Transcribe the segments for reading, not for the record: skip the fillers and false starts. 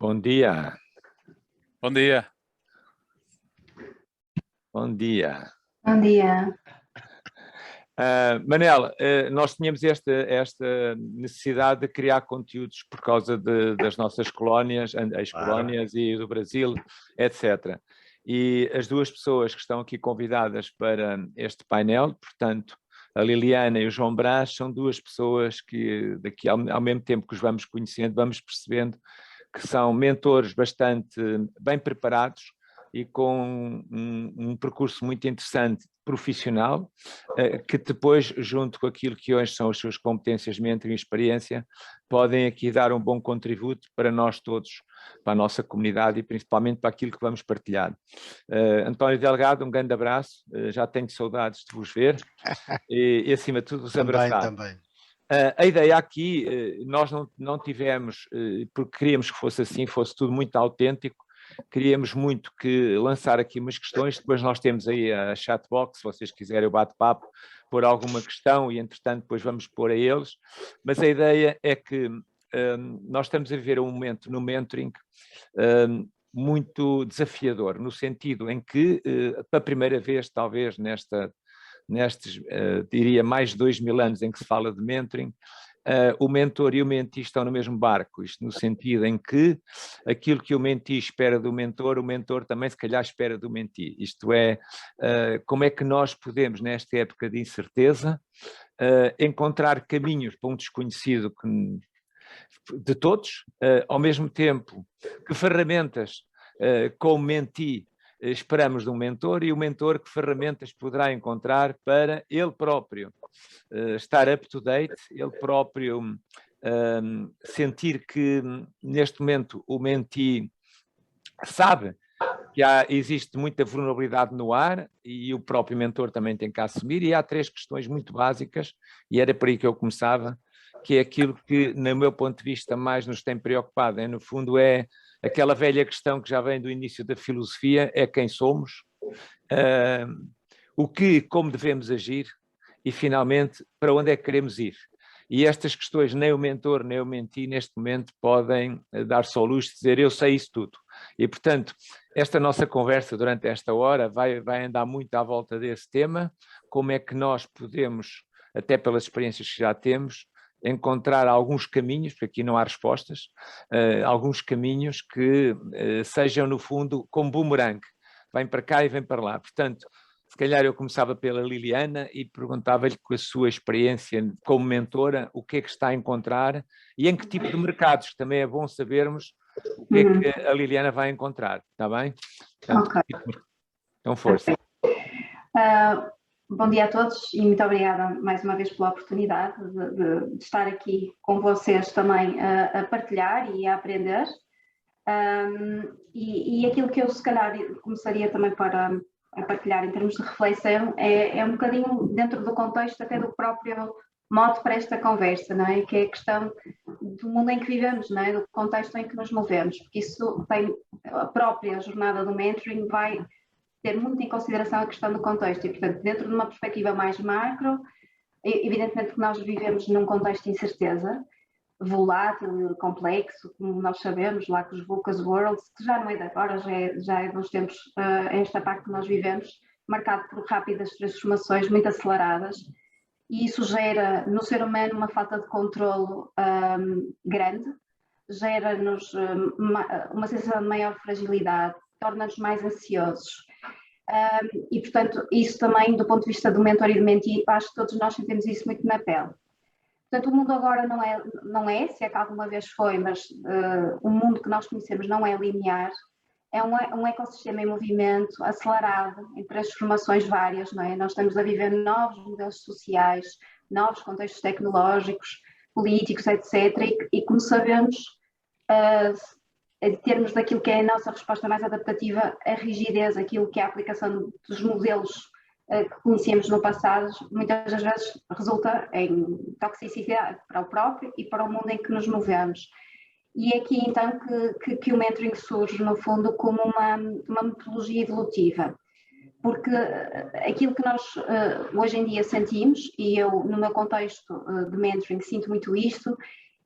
Bom dia. Bom dia. Bom dia. Bom dia. Manel, nós tínhamos esta necessidade de criar conteúdos por causa das nossas colónias, ex-colónias e do Brasil, etc. E as duas pessoas que estão aqui convidadas para este painel, portanto, a Liliana e o João Brás, são duas pessoas que, daqui ao mesmo tempo que os vamos conhecendo, vamos percebendo que são mentores bastante bem preparados e com um percurso muito interessante profissional, que depois, junto com aquilo que hoje são as suas competências, mentoring e experiência, podem aqui dar um bom contributo para nós todos, para a nossa comunidade e principalmente para aquilo que vamos partilhar. António Delgado, um grande abraço, já tenho saudades de vos ver e acima de tudo vos abraçar. Também. A ideia aqui, nós não tivemos, porque queríamos que fosse assim, fosse tudo muito autêntico, queríamos muito que lançar aqui umas questões, depois nós temos aí a chatbox, se vocês quiserem o bate-papo, pôr alguma questão e entretanto depois vamos pôr a eles, mas a ideia é que nós estamos a viver um momento no mentoring muito desafiador, no sentido em que, pela primeira vez talvez nestes, diria, mais de 2000 anos em que se fala de mentoring, o mentor e o mentee estão no mesmo barco, isto no sentido em que aquilo que o mentee espera do mentor, o mentor também se calhar espera do mentee, isto é, como é que nós podemos, nesta época de incerteza, encontrar caminhos para um desconhecido de todos, ao mesmo tempo que ferramentas como mentee esperamos de um mentor e o mentor que ferramentas poderá encontrar para ele próprio estar up to date, ele próprio sentir que neste momento o mentee sabe que existe muita vulnerabilidade no ar e o próprio mentor também tem que assumir, e há três questões muito básicas e era por aí que eu começava, que é aquilo que no meu ponto de vista mais nos tem preocupado, no fundo é aquela velha questão que já vem do início da filosofia, é quem somos, o que, como devemos agir e, finalmente, para onde é que queremos ir. E estas questões, nem o mentor, nem o mentee, neste momento, podem dar-se ao luxo de dizer eu sei isso tudo. E, portanto, esta nossa conversa durante esta hora vai andar muito à volta desse tema, como é que nós podemos, até pelas experiências que já temos, encontrar alguns caminhos, porque aqui não há respostas, alguns caminhos que sejam, no fundo, como boomerang, vem para cá e vem para lá. Portanto, se calhar eu começava pela Liliana e perguntava-lhe, com a sua experiência como mentora, o que é que está a encontrar e em que tipo de mercados, também é bom sabermos o que é que a Liliana vai encontrar, está bem? Portanto, Ok. Então, força. Bom dia a todos e muito obrigada mais uma vez pela oportunidade de estar aqui com vocês também a partilhar e a aprender. E aquilo que eu se calhar começaria também a partilhar em termos de reflexão é um bocadinho dentro do contexto até do próprio mote para esta conversa, não é? Que é a questão do mundo em que vivemos, não é? Do contexto em que nos movemos, porque isso tem a própria jornada do mentoring vai ter muito em consideração a questão do contexto e, portanto, dentro de uma perspectiva mais macro, evidentemente que nós vivemos num contexto de incerteza, volátil, complexo, como nós sabemos, lá com os VUCAs Worlds, que já não é de agora, já é dos tempos, esta parte que nós vivemos, marcado por rápidas transformações muito aceleradas, e isso gera no ser humano uma falta de controlo grande, gera-nos uma sensação de maior fragilidade, torna-nos mais ansiosos. E, portanto, isso também, do ponto de vista do mentor e do mentee, acho que todos nós sentimos isso muito na pele. Portanto, o mundo agora não é, se é que alguma vez foi, mas o mundo que nós conhecemos não é linear, é um ecossistema em movimento, acelerado, em transformações várias, não é? Nós estamos a viver novos modelos sociais, novos contextos tecnológicos, políticos, etc. E como sabemos, em termos daquilo que é a nossa resposta mais adaptativa, a rigidez, aquilo que é a aplicação dos modelos que conhecemos no passado, muitas das vezes resulta em toxicidade para o próprio e para o mundo em que nos movemos. E é aqui então que o mentoring surge, no fundo, como uma metodologia evolutiva, porque aquilo que nós hoje em dia sentimos, e eu no meu contexto de mentoring sinto muito isto,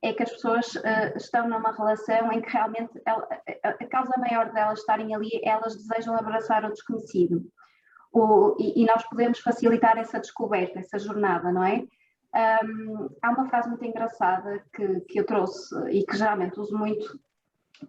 é que as pessoas estão numa relação em que realmente a causa maior delas estarem ali, elas desejam abraçar o desconhecido. E nós podemos facilitar essa descoberta, essa jornada, não é? Há uma frase muito engraçada que eu trouxe e que geralmente uso muito,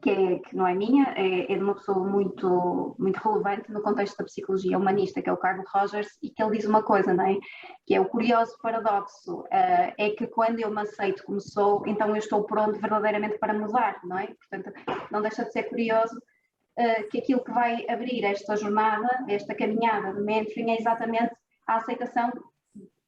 que não é minha, é de uma pessoa muito, muito relevante no contexto da psicologia humanista, que é o Carl Rogers, e que ele diz uma coisa, não é? Que é o curioso paradoxo, é que quando eu me aceito como sou, então eu estou pronto verdadeiramente para mudar, não é? Portanto, não deixa de ser curioso que aquilo que vai abrir esta jornada, esta caminhada de mentoring, é exatamente a aceitação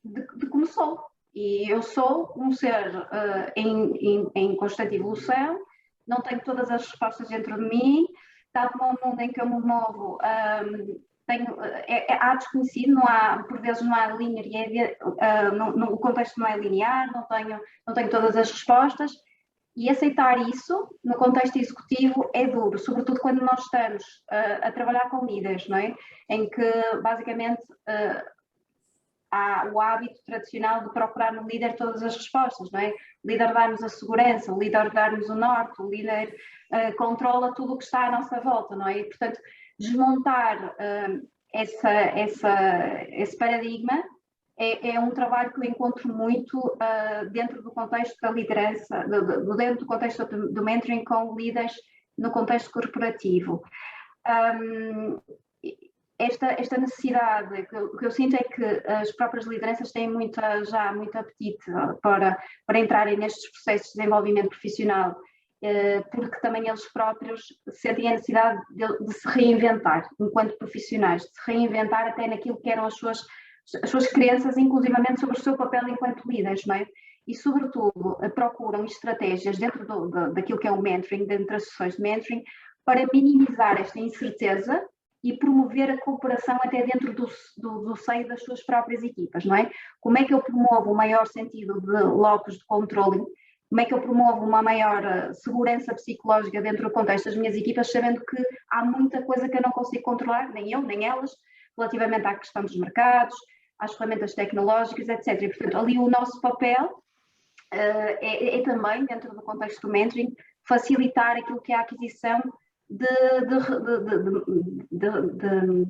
de como sou. E eu sou um ser em constante evolução, não tenho todas as respostas dentro de mim, tal como o mundo em que eu me movo, há desconhecido, por vezes não há linearidade, o contexto não é linear, não tenho todas as respostas, e aceitar isso no contexto executivo é duro, sobretudo quando nós estamos a trabalhar com líderes, não é? Em que basicamente há o hábito tradicional de procurar no líder todas as respostas, não é? O líder dá-nos a segurança, o líder dá-nos o norte, o líder controla tudo o que está à nossa volta, não é? E, portanto, desmontar esse paradigma é um trabalho que eu encontro muito dentro do contexto da liderança, dentro do contexto do mentoring com líderes no contexto corporativo. Esta necessidade, o que eu sinto é que as próprias lideranças têm já muito apetite para entrarem nestes processos de desenvolvimento profissional, porque também eles próprios sentem a necessidade de se reinventar enquanto profissionais, de se reinventar até naquilo que eram as suas crenças, inclusivamente sobre o seu papel enquanto líderes, não é? E, sobretudo, procuram estratégias dentro daquilo que é o mentoring, dentro das sessões de mentoring, para minimizar esta incerteza e promover a cooperação até dentro do seio das suas próprias equipas, não é? Como é que eu promovo o maior sentido de locus de controle? Como é que eu promovo uma maior segurança psicológica dentro do contexto das minhas equipas, sabendo que há muita coisa que eu não consigo controlar, nem eu, nem elas, relativamente à questão dos mercados, às ferramentas tecnológicas, etc. E, portanto, ali o nosso papel é também, dentro do contexto do mentoring, facilitar aquilo que é a aquisição de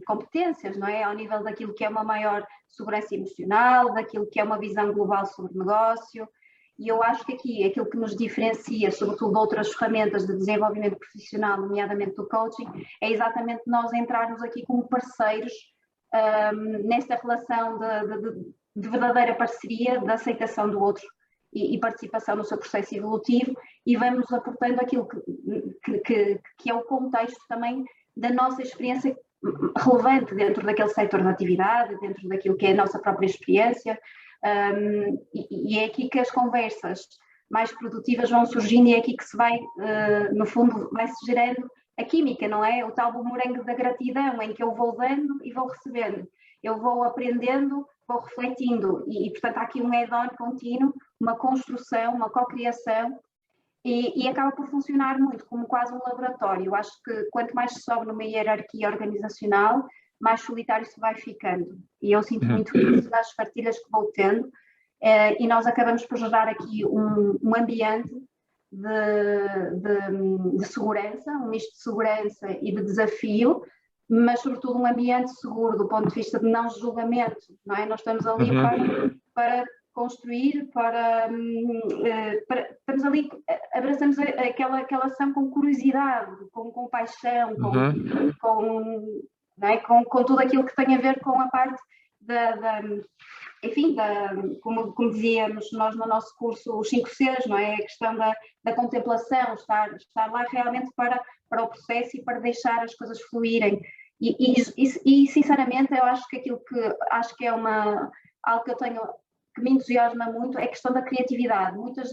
competências, não é? Ao nível daquilo que é uma maior segurança emocional, daquilo que é uma visão global sobre o negócio. E eu acho que aqui aquilo que nos diferencia, sobretudo de outras ferramentas de desenvolvimento profissional, nomeadamente do coaching, é exatamente nós entrarmos aqui como parceiros nesta relação de verdadeira parceria, de aceitação do outro e participação no seu processo evolutivo, e vamos aportando aquilo que é o contexto também da nossa experiência relevante dentro daquele setor de atividade, dentro daquilo que é a nossa própria experiência, e é aqui que as conversas mais produtivas vão surgindo, e é aqui que se vai, no fundo, vai-se gerando a química, não é? O tal bumerangue da gratidão, em que eu vou dando e vou recebendo, eu vou aprendendo, vou refletindo, e portanto há aqui um add-on contínuo, uma construção, uma cocriação, e acaba por funcionar muito como quase um laboratório. Eu acho que quanto mais se sobe numa hierarquia organizacional, mais solitário se vai ficando, e eu sinto muito isso nas partilhas que vou tendo, e nós acabamos por gerar aqui um ambiente de segurança, um misto de segurança e de desafio, mas sobretudo um ambiente seguro do ponto de vista de não julgamento, não é? Nós estamos ali para construir, estamos ali, abraçamos aquela ação com curiosidade, com compaixão, não é? com tudo aquilo que tem a ver com a parte enfim, como dizíamos nós no nosso curso, os 5 Cs, não é? A questão da contemplação, estar lá realmente para o processo e para deixar as coisas fluírem. E sinceramente, eu acho que aquilo que acho que é algo que eu tenho, que me entusiasma muito, é a questão da criatividade. Muitas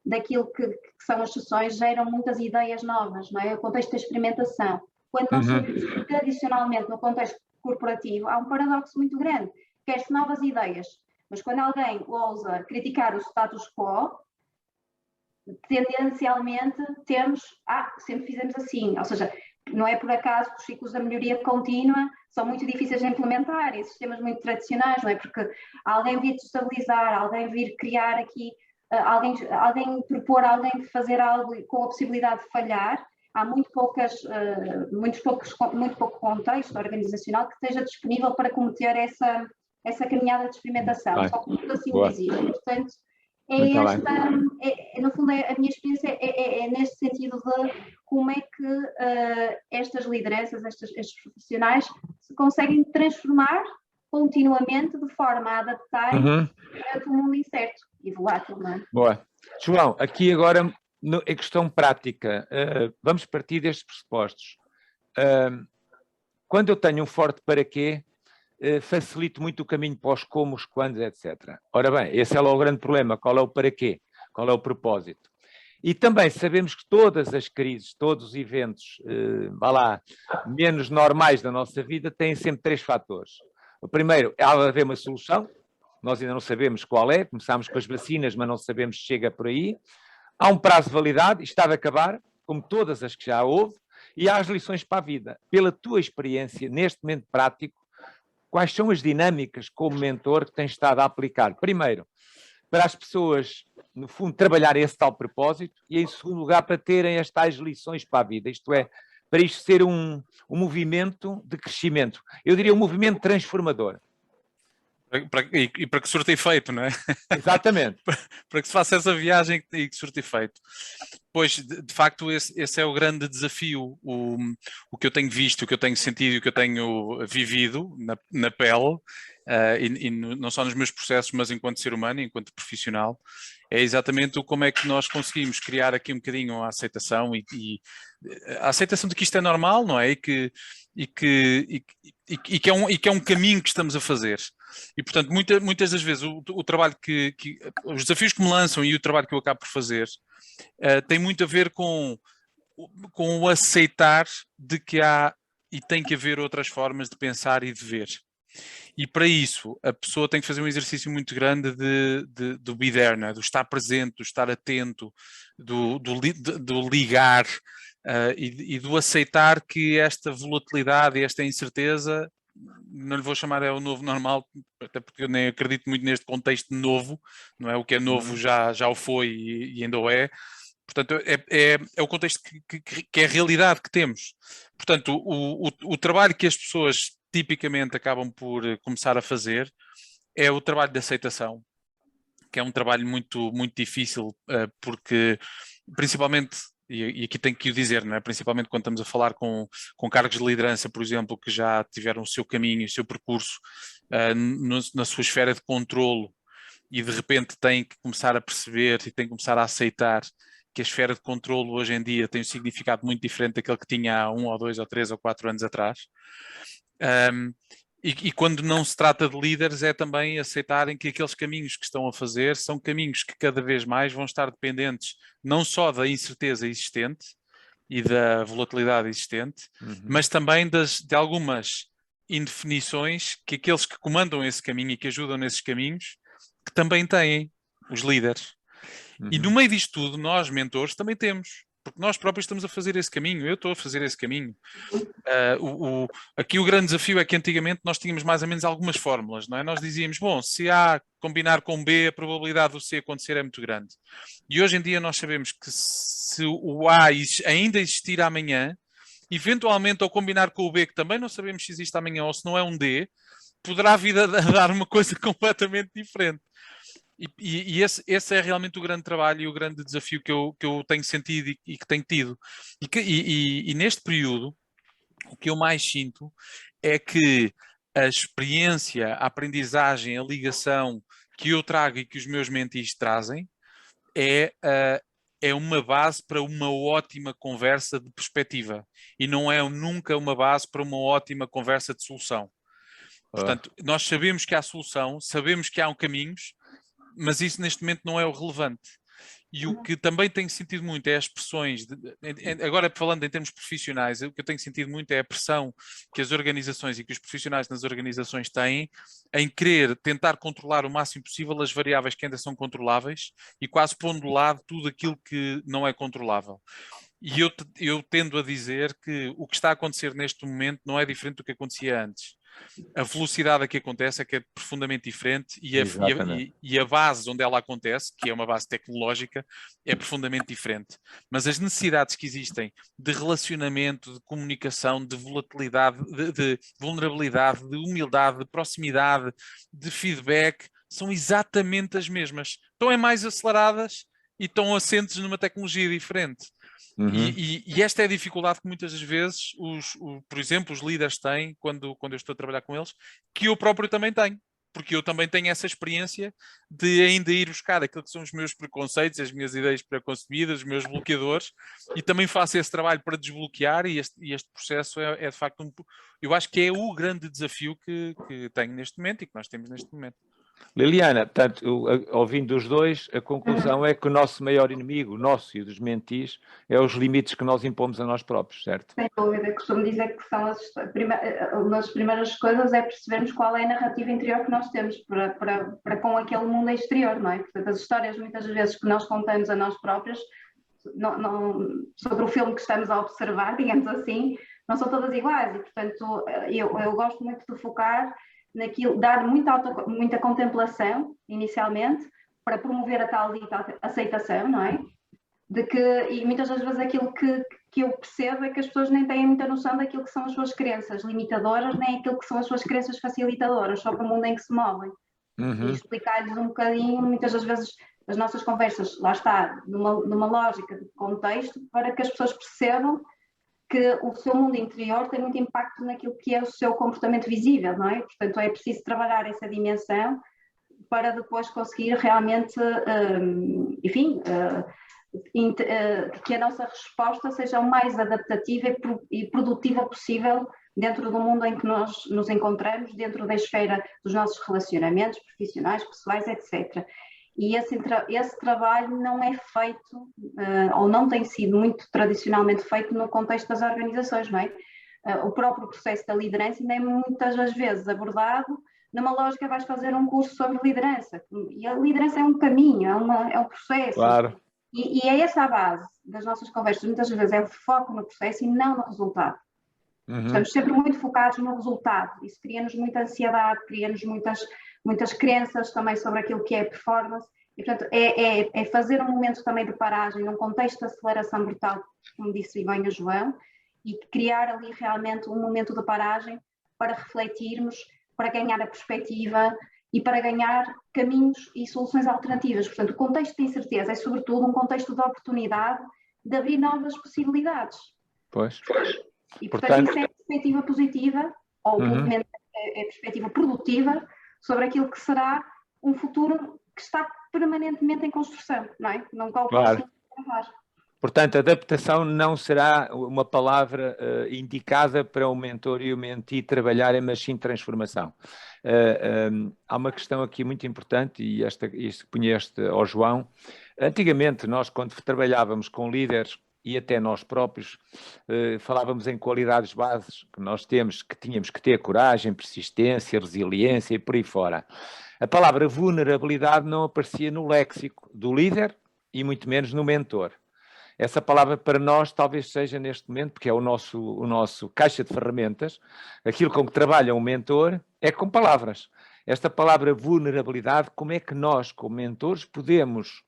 daquilo que são as sessões geram muitas ideias novas, não é? O contexto da experimentação. Quando nós estamos tradicionalmente no contexto corporativo, há um paradoxo muito grande. Quer-se novas ideias, mas quando alguém ousa criticar o status quo, tendencialmente temos, sempre fizemos assim, ou seja, não é por acaso que os ciclos da melhoria contínua são muito difíceis de implementar, em sistemas muito tradicionais, não é? Porque alguém vir destabilizar, alguém vir criar aqui alguém propor a alguém de fazer algo com a possibilidade de falhar, há muito pouco contexto organizacional que esteja disponível para cometer essa caminhada de experimentação, Bem, só que tudo assim boa. o exige. Portanto, no fundo, a minha experiência é neste sentido de como é que estas lideranças, estes profissionais, se conseguem transformar continuamente de forma a adaptar perante um mundo incerto e volátil, não é? Boa. João, aqui agora, em questão prática, vamos partir destes pressupostos. Quando eu tenho um forte para quê, facilito muito o caminho para os como, os quandos, etc. Ora bem, esse é lá o grande problema, qual é o para quê? Qual é o propósito? E também sabemos que todas as crises, todos os eventos, menos normais da nossa vida, têm sempre 3 fatores. O primeiro, há de haver uma solução, nós ainda não sabemos qual é, começámos com as vacinas, mas não sabemos se chega por aí. Há um prazo de validade, está de acabar, como todas as que já houve, e há as lições para a vida. Pela tua experiência, neste momento prático, quais são as dinâmicas como mentor que tens estado a aplicar? Primeiro, para as pessoas, no fundo, trabalharem esse tal propósito, e em segundo lugar, para terem as tais lições para a vida, isto é, para isto ser um movimento de crescimento. Eu diria um movimento transformador. E para que surta efeito, não é? Exatamente. Para que se faça essa viagem e que surta efeito. Pois, de facto, esse é o grande desafio, o que eu tenho visto, o que eu tenho sentido, o que eu tenho vivido na pele, e não só nos meus processos, mas enquanto ser humano, enquanto profissional, é exatamente como é que nós conseguimos criar aqui um bocadinho a aceitação e a aceitação de que isto é normal, não é? E que é um caminho que estamos a fazer. E, portanto, muitas das vezes o trabalho os desafios que me lançam e o trabalho que eu acabo por fazer tem muito a ver com o aceitar de que há e tem que haver outras formas de pensar e de ver. E para isso, a pessoa tem que fazer um exercício muito grande do be there, né? Do estar presente, do estar atento, do ligar e do aceitar que esta volatilidade e esta incerteza, não lhe vou chamar é o novo normal, até porque eu nem acredito muito neste contexto novo, não é? O que é novo já o foi e ainda o é. Portanto, é o contexto que é a realidade que temos. Portanto, o trabalho que as pessoas tipicamente acabam por começar a fazer é o trabalho de aceitação, que é um trabalho muito, muito difícil, porque principalmente, e aqui tenho que o dizer, não é? Principalmente quando estamos a falar com cargos de liderança, por exemplo, que já tiveram o seu caminho, o seu percurso na sua esfera de controlo e de repente têm que começar a perceber e têm que começar a aceitar que a esfera de controlo hoje em dia tem um significado muito diferente daquele que tinha há 1 ou 2 ou 3 ou 4 anos atrás. E quando não se trata de líderes é também aceitarem que aqueles caminhos que estão a fazer são caminhos que cada vez mais vão estar dependentes não só da incerteza existente e da volatilidade existente, mas também de algumas indefinições que aqueles que comandam esse caminho e que ajudam nesses caminhos que também têm, os líderes. E no meio disto tudo, nós, mentores, também temos, porque nós próprios estamos a fazer esse caminho, eu estou a fazer esse caminho. Aqui o grande desafio é que antigamente nós tínhamos mais ou menos algumas fórmulas, não é? Nós dizíamos, bom, se A combinar com B, a probabilidade do C acontecer é muito grande. E hoje em dia nós sabemos que se o A ainda existir amanhã, eventualmente ao combinar com o B, que também não sabemos se existe amanhã ou se não é um D, poderá vir a dar uma coisa completamente diferente. E esse é realmente o grande trabalho e o grande desafio que eu tenho sentido e que tenho tido. E neste período, o que eu mais sinto é que a experiência, a aprendizagem, a ligação que eu trago e que os meus mentis trazem é uma base para uma ótima conversa de perspectiva e não é nunca uma base para uma ótima conversa de solução. Portanto, nós sabemos que há solução, sabemos que há caminhos, mas isso neste momento não é o relevante. E o que também tenho sentido muito é as pressões, agora falando em termos profissionais, o que eu tenho sentido muito é a pressão que as organizações e que os profissionais nas organizações têm em querer tentar controlar o máximo possível as variáveis que ainda são controláveis e quase pondo de lado tudo aquilo que não é controlável. E eu tendo a dizer que o que está a acontecer neste momento não é diferente do que acontecia antes. A velocidade a que acontece é que é profundamente diferente Exatamente. e a base onde ela acontece, que é uma base tecnológica, é profundamente diferente. Mas as necessidades que existem de relacionamento, de comunicação, de volatilidade, de vulnerabilidade, de humildade, de proximidade, de feedback, são exatamente as mesmas. Estão mais aceleradas e estão assentes numa tecnologia diferente. Uhum. E esta é a dificuldade que muitas das vezes, por exemplo, os líderes têm quando eu estou a trabalhar com eles, que eu próprio também tenho. Porque eu também tenho essa experiência de ainda ir buscar aquilo que são os meus preconceitos, as minhas ideias preconcebidas, os meus bloqueadores, e também faço esse trabalho para desbloquear, e este processo é de facto eu acho que é o grande desafio que tenho neste momento e que nós temos neste momento. Liliana, portanto, ouvindo os dois, a conclusão é que o nosso maior inimigo, o nosso e o dos mentis, é os limites que nós impomos a nós próprios, certo? Sem dúvida, costumo dizer que são uma das primeiras coisas é percebermos qual é a narrativa interior que nós temos para com aquele mundo exterior, não é? Portanto, as histórias muitas vezes que nós contamos a nós próprios sobre o filme que estamos a observar, digamos assim, não são todas iguais e, portanto, eu gosto muito de focar naquilo, dar muita contemplação, inicialmente, para promover a tal dita aceitação, não é? E muitas das vezes aquilo que eu percebo é que as pessoas nem têm muita noção daquilo que são as suas crenças limitadoras, nem aquilo que são as suas crenças facilitadoras, só para o mundo em que se movem. Uhum. E explicar-lhes um bocadinho, muitas das vezes, as nossas conversas, lá está, numa lógica de contexto, para que as pessoas percebam que o seu mundo interior tem muito impacto naquilo que é o seu comportamento visível, não é? Portanto, é preciso trabalhar essa dimensão para depois conseguir realmente, enfim, que a nossa resposta seja o mais adaptativa e produtiva possível dentro do mundo em que nós nos encontramos, dentro da esfera dos nossos relacionamentos profissionais, pessoais, etc. E esse trabalho não é feito, ou não tem sido muito tradicionalmente feito no contexto das organizações, não é? O próprio processo da liderança ainda é muitas das vezes abordado numa lógica, vais fazer um curso sobre liderança. E a liderança é um caminho, é um processo. Claro. E é essa a base das nossas conversas. Muitas vezes é o foco no processo e não no resultado. Uhum. Estamos sempre muito focados no resultado. Isso cria-nos muita ansiedade, cria-nos muitas crenças também sobre aquilo que é performance. E, portanto, é fazer um momento também de paragem, num contexto de aceleração brutal, como disse bem o João, e criar ali realmente um momento de paragem para refletirmos, para ganhar a perspectiva e para ganhar caminhos e soluções alternativas. Portanto, o contexto de incerteza é, sobretudo, um contexto de oportunidade de abrir novas possibilidades. Pois. E, portanto, isso é perspectiva positiva, ou pelo menos é perspectiva produtiva, sobre aquilo que será um futuro que está permanentemente em construção, não é? Não claro. Portanto, adaptação não será uma palavra indicada para o mentor e o mentee trabalharem, mas sim transformação. Há uma questão aqui muito importante, e isto punheste ao João. Antigamente, nós, quando trabalhávamos com líderes, e até nós próprios, falávamos em qualidades bases que nós tínhamos que ter coragem, persistência, resiliência e por aí fora. A palavra vulnerabilidade não aparecia no léxico do líder e muito menos no mentor. Essa palavra para nós talvez seja neste momento, porque é o nosso caixa de ferramentas, aquilo com que trabalha um mentor é com palavras. Esta palavra vulnerabilidade, como é que nós, como mentores, podemos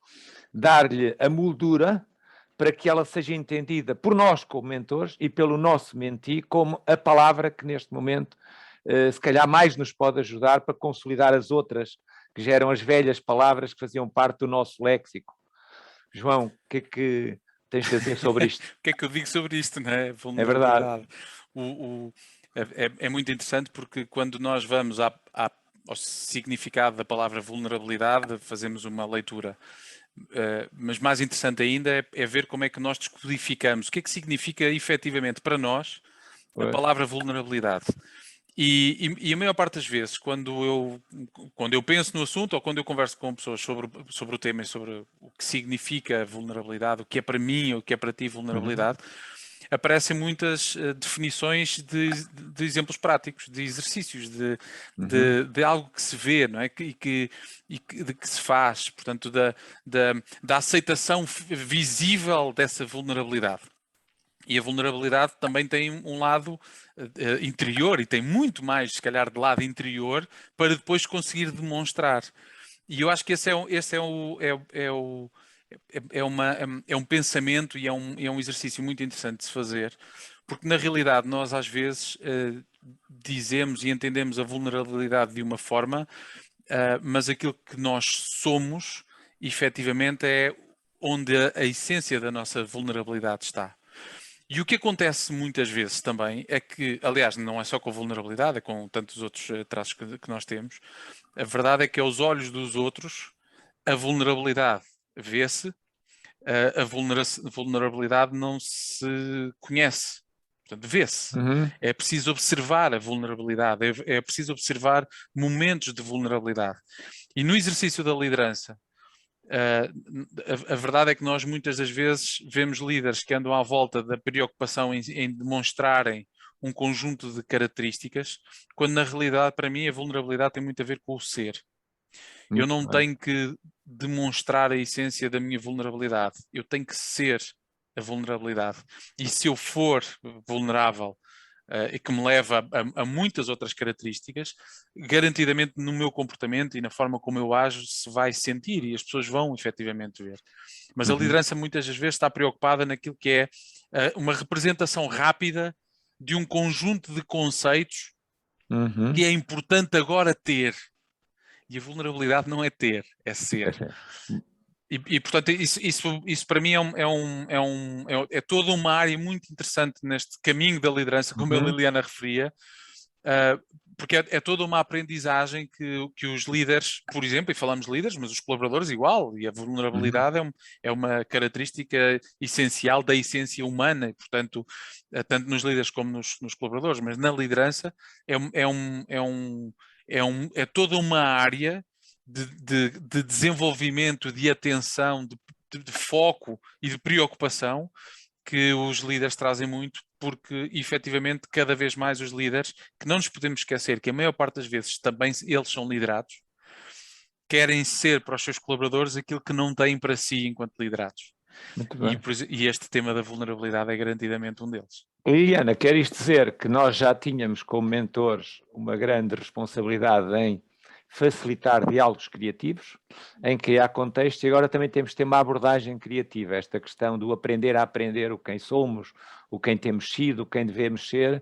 dar-lhe a moldura para que ela seja entendida por nós como mentores e pelo nosso mentee como a palavra que neste momento se calhar mais nos pode ajudar para consolidar as outras, que já eram as velhas palavras que faziam parte do nosso léxico. João, o que é que tens a dizer sobre isto? O que é que eu digo sobre isto, não é? É verdade. É muito interessante porque quando nós vamos ao significado da palavra vulnerabilidade, fazemos uma leitura. Mas mais interessante ainda é ver como é que nós descodificamos. O que é que significa efetivamente para nós a palavra vulnerabilidade. E a maior parte das vezes, quando eu penso no assunto ou quando eu converso com pessoas sobre o tema e sobre o que significa vulnerabilidade, o que é para mim ou o que é para ti vulnerabilidade, aparecem muitas definições de exemplos práticos, de exercícios, de algo que se vê, não é? De que se faz, portanto, da aceitação visível dessa vulnerabilidade. E a vulnerabilidade também tem um lado interior, e tem muito mais, se calhar, de lado interior, para depois conseguir demonstrar. E eu acho que esse é um pensamento e é um exercício muito interessante de se fazer, porque na realidade nós às vezes dizemos e entendemos a vulnerabilidade de uma forma, mas aquilo que nós somos, efetivamente, é onde a essência da nossa vulnerabilidade está. E o que acontece muitas vezes também é que, aliás, não é só com a vulnerabilidade, é com tantos outros traços que nós temos, a verdade é que aos olhos dos outros a vulnerabilidade vê-se, a vulnerabilidade não se conhece. Portanto, vê-se. Uhum. É preciso observar a vulnerabilidade, é preciso observar momentos de vulnerabilidade. E no exercício da liderança, a verdade é que nós muitas das vezes vemos líderes que andam à volta da preocupação em demonstrarem um conjunto de características, quando na realidade, para mim, a vulnerabilidade tem muito a ver com o ser. Eu Muito não bem. tenho que demonstrar a essência da minha vulnerabilidade, eu tenho que ser a vulnerabilidade. E se eu for vulnerável, e que me leva a muitas outras características, garantidamente no meu comportamento e na forma como eu ajo se vai sentir e as pessoas vão efetivamente ver. Mas a Uhum. liderança muitas das vezes está preocupada naquilo que é uma representação rápida de um conjunto de conceitos Uhum. que é importante agora ter. E a vulnerabilidade não é ter, é ser. Portanto, isso para mim é toda uma área muito interessante neste caminho da liderança, como a Uhum. Liliana referia, porque é toda uma aprendizagem que os líderes, por exemplo, e falamos de líderes, mas os colaboradores igual, e a vulnerabilidade é uma característica essencial da essência humana, e, portanto, tanto nos líderes como nos colaboradores, mas na liderança é toda uma área de desenvolvimento, de atenção, de foco e de preocupação que os líderes trazem muito, porque efetivamente cada vez mais os líderes, que não nos podemos esquecer que a maior parte das vezes também eles são liderados, querem ser para os seus colaboradores aquilo que não têm para si enquanto liderados. Muito bem. E este tema da vulnerabilidade é garantidamente um deles. Liliana, quer isto dizer que nós já tínhamos como mentores uma grande responsabilidade em facilitar diálogos criativos, em criar contexto, e agora também temos de ter uma abordagem criativa, esta questão do aprender a aprender o quem somos, o quem temos sido, o quem devemos ser.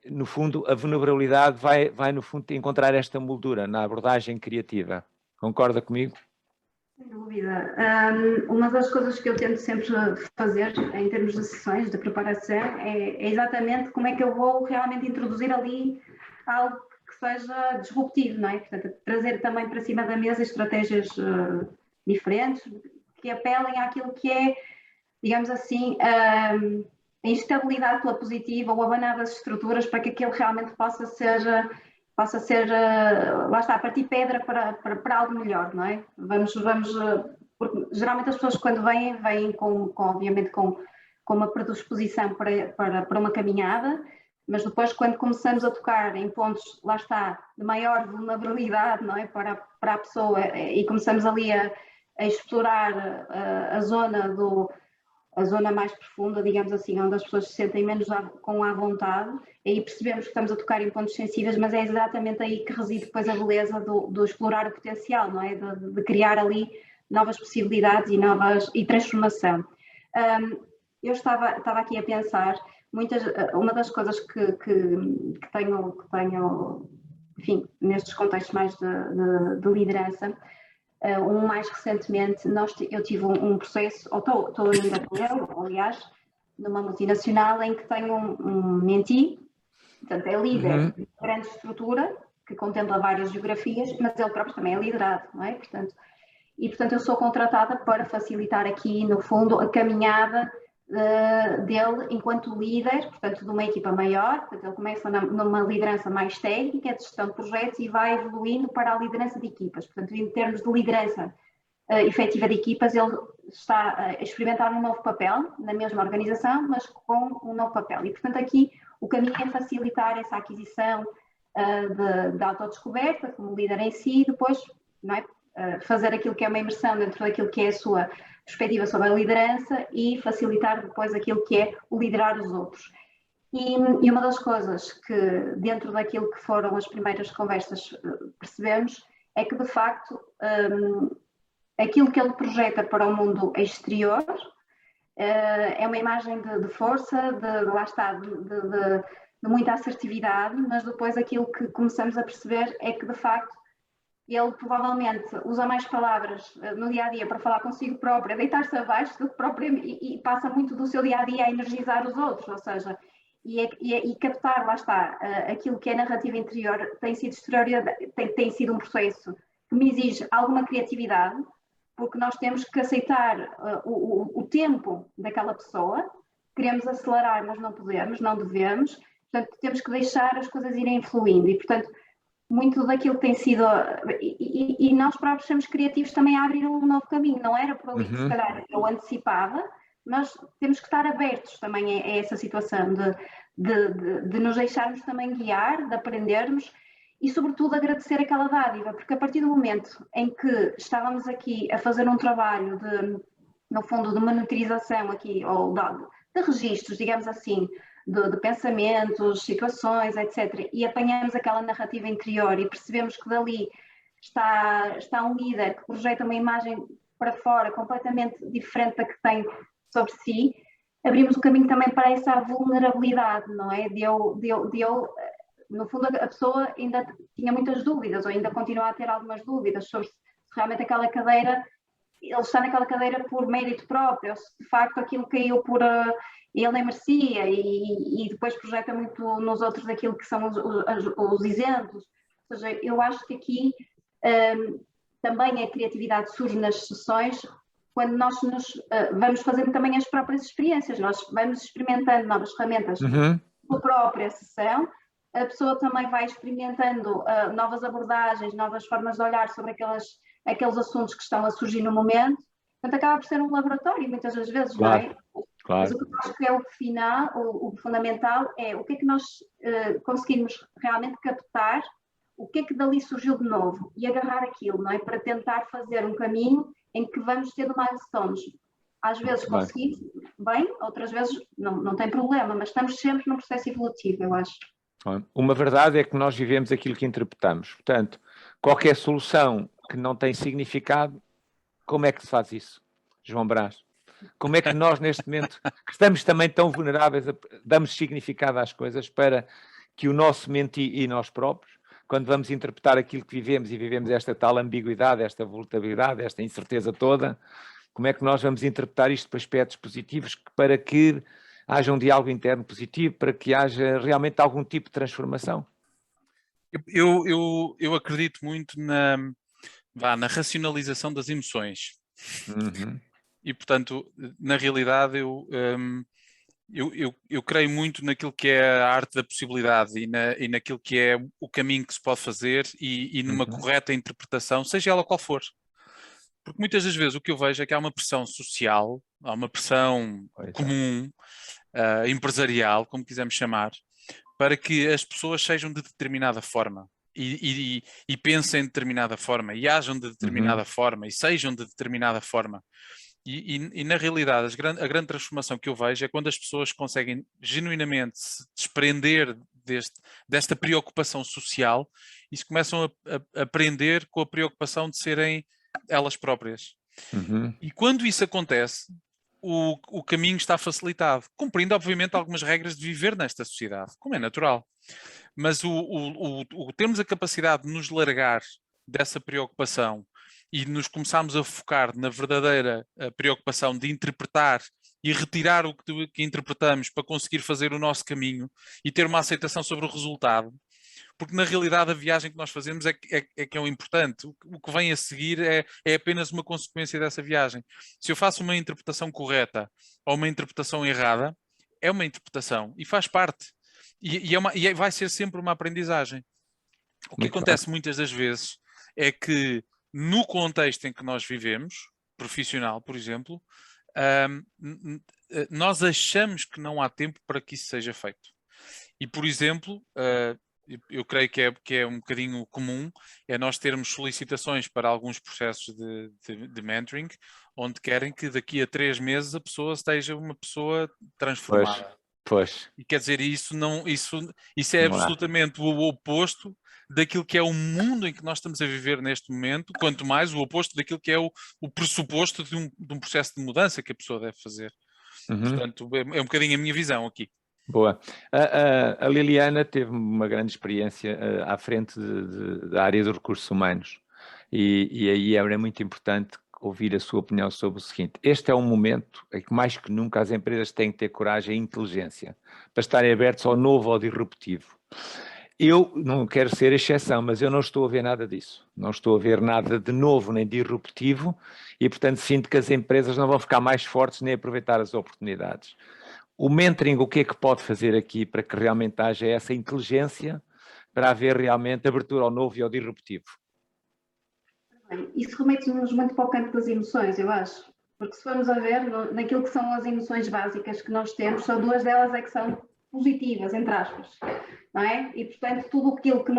No fundo, a vulnerabilidade vai no fundo encontrar esta moldura na abordagem criativa. Concorda comigo? Sem dúvida. Uma das coisas que eu tento sempre fazer em termos de sessões de preparação é exatamente como é que eu vou realmente introduzir ali algo que seja disruptivo, não é? Portanto, trazer também para cima da mesa estratégias diferentes que apelem àquilo que é, digamos assim, a instabilidade pela positiva ou abanar das estruturas para que aquilo realmente possa ser, lá está, partir pedra para algo melhor, não é? Porque geralmente as pessoas quando vêm obviamente com uma predisposição para uma caminhada, mas depois quando começamos a tocar em pontos, lá está, de maior vulnerabilidade, não é? Para a pessoa e começamos ali a explorar a zona mais profunda, digamos assim, onde as pessoas se sentem menos com à vontade, e aí percebemos que estamos a tocar em pontos sensíveis, mas é exatamente aí que reside depois a beleza do explorar o potencial, não é? De criar ali novas possibilidades e transformação. Eu estava aqui a pensar, uma das coisas que tenho, enfim, nestes contextos mais de liderança, mais recentemente, eu tive um processo, ou estou ainda com ele, aliás, numa multinacional em que tenho um mentee, portanto é líder de grande estrutura, que contempla várias geografias, mas ele próprio também é liderado, não é? Portanto, eu sou contratada para facilitar aqui, no fundo, a caminhada dele enquanto líder, portanto, de uma equipa maior. Portanto, ele começa numa liderança mais técnica, de gestão de projetos, e vai evoluindo para a liderança de equipas. Portanto, em termos de liderança efetiva de equipas, ele está a experimentar um novo papel na mesma organização, mas com um novo papel. E, portanto, aqui o caminho é facilitar essa aquisição de autodescoberta como líder em si, e depois, não é? Fazer aquilo que é uma imersão dentro daquilo que é a sua perspectiva sobre a liderança e facilitar depois aquilo que é o liderar os outros. E uma das coisas que, dentro daquilo que foram as primeiras conversas, percebemos é que, de facto, aquilo que ele projeta para o mundo exterior é uma imagem de força, lá está, de muita assertividade, mas depois aquilo que começamos a perceber é que, de facto, ele provavelmente usa mais palavras no dia-a-dia para falar consigo próprio, a deitar-se abaixo do que propriamente, e passa muito do seu dia-a-dia a energizar os outros, ou seja, e captar, lá está, aquilo que é narrativa interior tem sido um processo que me exige alguma criatividade, porque nós temos que aceitar o tempo daquela pessoa, queremos acelerar, mas não podemos, não devemos, portanto temos que deixar as coisas irem fluindo, e portanto muito daquilo que tem sido, e nós próprios somos criativos também a abrir um novo caminho, não era por ali que se calhar eu antecipava, mas temos que estar abertos também a essa situação de nos deixarmos também guiar, de aprendermos e sobretudo agradecer aquela dádiva, porque a partir do momento em que estávamos aqui a fazer um trabalho no fundo, de monitorização aqui, ou de registros, digamos assim, de pensamentos, situações, etc. E apanhamos aquela narrativa interior e percebemos que dali está um líder que projeta uma imagem para fora completamente diferente da que tem sobre si, abrimos o caminho também para essa vulnerabilidade, não é? No fundo, a pessoa ainda tinha muitas dúvidas, ou ainda continua a ter algumas dúvidas sobre se realmente aquela cadeira, ele está naquela cadeira por mérito próprio, ou se de facto aquilo caiu por ele nem merecia, e depois projeta muito nos outros aquilo que são os exemplos. Ou seja, eu acho que aqui também a criatividade surge nas sessões, quando nós vamos fazendo também as próprias experiências, nós vamos experimentando novas ferramentas na própria sessão, a pessoa também vai experimentando novas abordagens, novas formas de olhar sobre aqueles assuntos que estão a surgir no momento, portanto acaba por ser um laboratório muitas das vezes, claro, não é? Claro. Mas o que eu acho que é o final, o fundamental é o que é que nós conseguimos realmente captar, o que é que dali surgiu de novo e agarrar aquilo, não é? Para tentar fazer um caminho em que vamos ter milestones. Às vezes conseguimos bem, outras vezes não tem problema, mas estamos sempre num processo evolutivo, eu acho. Uma verdade é que nós vivemos aquilo que interpretamos. Portanto, qualquer solução que não tem significado, como é que se faz isso, João Brás? Como é que nós, neste momento, que estamos também tão vulneráveis, damos significado às coisas para que o nosso mentir e nós próprios, quando vamos interpretar aquilo que vivemos e vivemos esta tal ambiguidade, esta volatilidade, esta incerteza toda, como é que nós vamos interpretar isto para aspectos positivos para que haja um diálogo interno positivo, para que haja realmente algum tipo de transformação? Eu acredito muito na racionalização das emoções. E, portanto, na realidade, eu creio muito naquilo que é a arte da possibilidade e naquilo que é o caminho que se pode fazer e numa correta interpretação, seja ela qual for. Porque muitas das vezes o que eu vejo é que há uma pressão social, há uma pressão comum, empresarial, como quisermos chamar, para que as pessoas sejam de determinada forma e pensem de determinada forma e ajam de determinada forma e sejam de determinada forma. E na realidade, a grande transformação que eu vejo é quando as pessoas conseguem genuinamente se desprender desta preocupação social e se começam a aprender com a preocupação de serem elas próprias. E quando isso acontece, o caminho está facilitado, cumprindo obviamente algumas regras de viver nesta sociedade, como é natural. Mas termos a capacidade de nos largar dessa preocupação e nos começarmos a focar na verdadeira preocupação de interpretar e retirar o que interpretamos para conseguir fazer o nosso caminho e ter uma aceitação sobre o resultado, porque na realidade a viagem que nós fazemos é que é o importante. O que vem a seguir é apenas uma consequência dessa viagem. Se eu faço uma interpretação correta ou uma interpretação errada, é uma interpretação e faz parte. E vai ser sempre uma aprendizagem. O que acontece muitas das vezes é que no contexto em que nós vivemos, profissional, por exemplo, nós achamos que não há tempo para que isso seja feito. E, por exemplo, eu creio que é um bocadinho comum, é nós termos solicitações para alguns processos de mentoring, onde querem que daqui a 3 meses a pessoa esteja uma pessoa transformada. Pois. E quer dizer, isso é Não há. absolutamente o oposto daquilo que é o mundo em que nós estamos a viver neste momento, quanto mais o oposto daquilo que é o pressuposto de um processo de mudança que a pessoa deve fazer. Portanto, é um bocadinho a minha visão aqui. Boa. A Liliana teve uma grande experiência à frente da área dos recursos humanos e aí era muito importante ouvir a sua opinião sobre o seguinte: este é um momento em que mais que nunca as empresas têm que ter coragem e inteligência para estarem abertos ao novo, ao disruptivo. Eu não quero ser exceção, mas eu não estou a ver nada disso. Não estou a ver nada de novo nem disruptivo e, portanto, sinto que as empresas não vão ficar mais fortes nem aproveitar as oportunidades. O mentoring, o que é que pode fazer aqui para que realmente haja essa inteligência para haver realmente abertura ao novo e ao disruptivo? Isso remete-nos muito para o campo das emoções, eu acho. Porque se formos a ver, naquilo que são as emoções básicas que nós temos, só 2 delas é que são positivas, entre aspas, não é? E, portanto, tudo aquilo que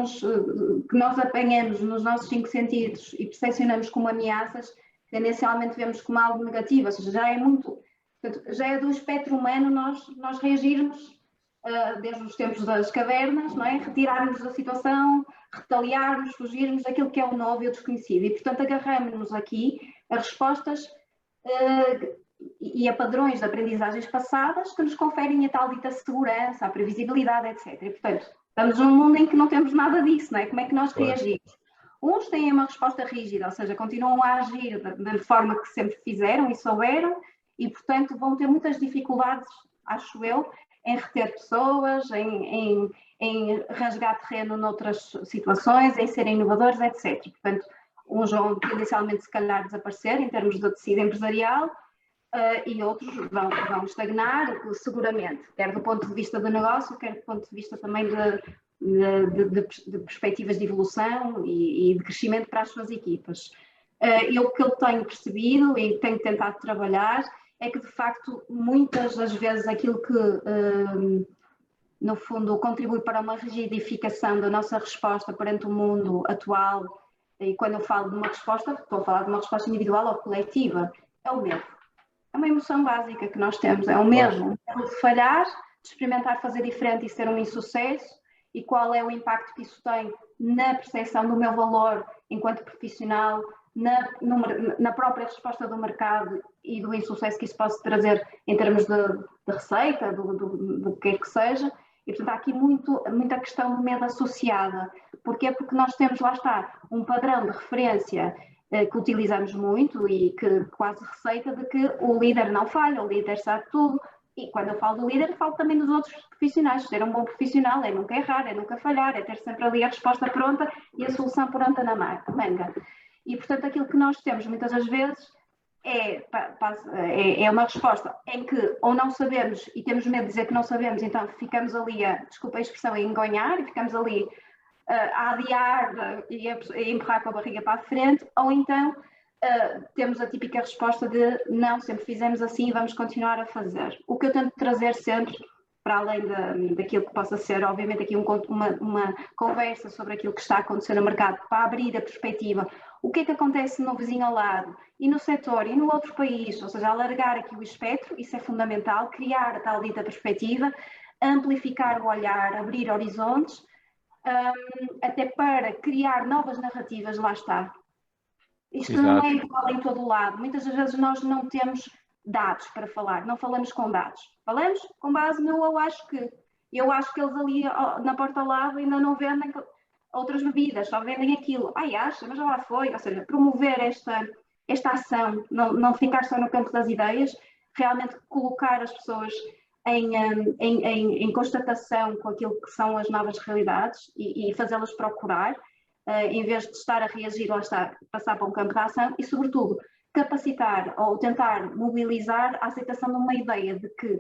nós apanhamos nos nossos 5 sentidos e percepcionamos como ameaças, tendencialmente vemos como algo negativo, ou seja, já é do espectro humano nós reagirmos desde os tempos das cavernas, não é? Retirarmos da situação, retaliarmos, fugirmos daquilo que é o novo e o desconhecido. E, portanto, agarramos-nos aqui a respostas e a padrões de aprendizagens passadas que nos conferem a tal dita segurança, a previsibilidade, etc. E, portanto, estamos num mundo em que não temos nada disso, não é? Como é que nós reagimos? Uns têm uma resposta rígida, ou seja, continuam a agir da forma que sempre fizeram e souberam, e, portanto, vão ter muitas dificuldades, acho eu, em reter pessoas, em rasgar terreno noutras situações, em serem inovadores, etc. Portanto, uns vão tendencialmente, se calhar, desaparecer em termos de tecido empresarial e outros vão estagnar, seguramente, quer do ponto de vista do negócio, quer do ponto de vista também de perspectivas de evolução e de crescimento para as suas equipas. O que eu tenho percebido e tenho tentado trabalhar é que, de facto, muitas das vezes aquilo que, no fundo, contribui para uma rigidificação da nossa resposta perante o mundo atual, e quando eu falo de uma resposta, estou a falar de uma resposta individual ou coletiva, é o medo. É uma emoção básica que nós temos, é o medo de falhar, de experimentar fazer diferente e ser um insucesso, e qual é o impacto que isso tem na percepção do meu valor enquanto profissional, na própria resposta do mercado e do insucesso que isso pode trazer em termos de receita, do que quer que seja. E, portanto, há aqui muita questão de medo associada. Porquê? Porque nós temos, lá está, um padrão de referência que utilizamos muito e que quase receita de que o líder não falha, o líder sabe tudo. E quando eu falo do líder, falo também dos outros profissionais. Ser um bom profissional é nunca errar, é nunca falhar, é ter sempre ali a resposta pronta e a solução pronta na manga. E, portanto, aquilo que nós temos muitas das vezes é uma resposta em que ou não sabemos e temos medo de dizer que não sabemos, então ficamos ali, desculpa a expressão, a engonhar e ficamos ali a adiar e a empurrar com a barriga para a frente, ou então temos a típica resposta de não, sempre fizemos assim e vamos continuar a fazer. O que eu tento trazer sempre, para além daquilo que possa ser, obviamente, aqui uma conversa sobre aquilo que está a acontecer no mercado, para abrir a perspectiva, o que é que acontece no vizinho ao lado, e no setor, e no outro país, ou seja, alargar aqui o espectro, isso é fundamental, criar a tal dita perspectiva, amplificar o olhar, abrir horizontes, até para criar novas narrativas, lá está. Isto Exato. Não é igual em todo o lado, muitas das vezes nós não temos dados para falar, não falamos com dados, falamos com base no eu acho que eles ali na porta ao lado ainda não vendem outras bebidas, só vendem aquilo, acha, mas já lá foi, ou seja, promover esta ação, não ficar só no campo das ideias, realmente colocar as pessoas em constatação com aquilo que são as novas realidades e fazê-las procurar, em vez de estar a reagir, lá está, passar para um campo de ação e, sobretudo, capacitar ou tentar mobilizar a aceitação de uma ideia de que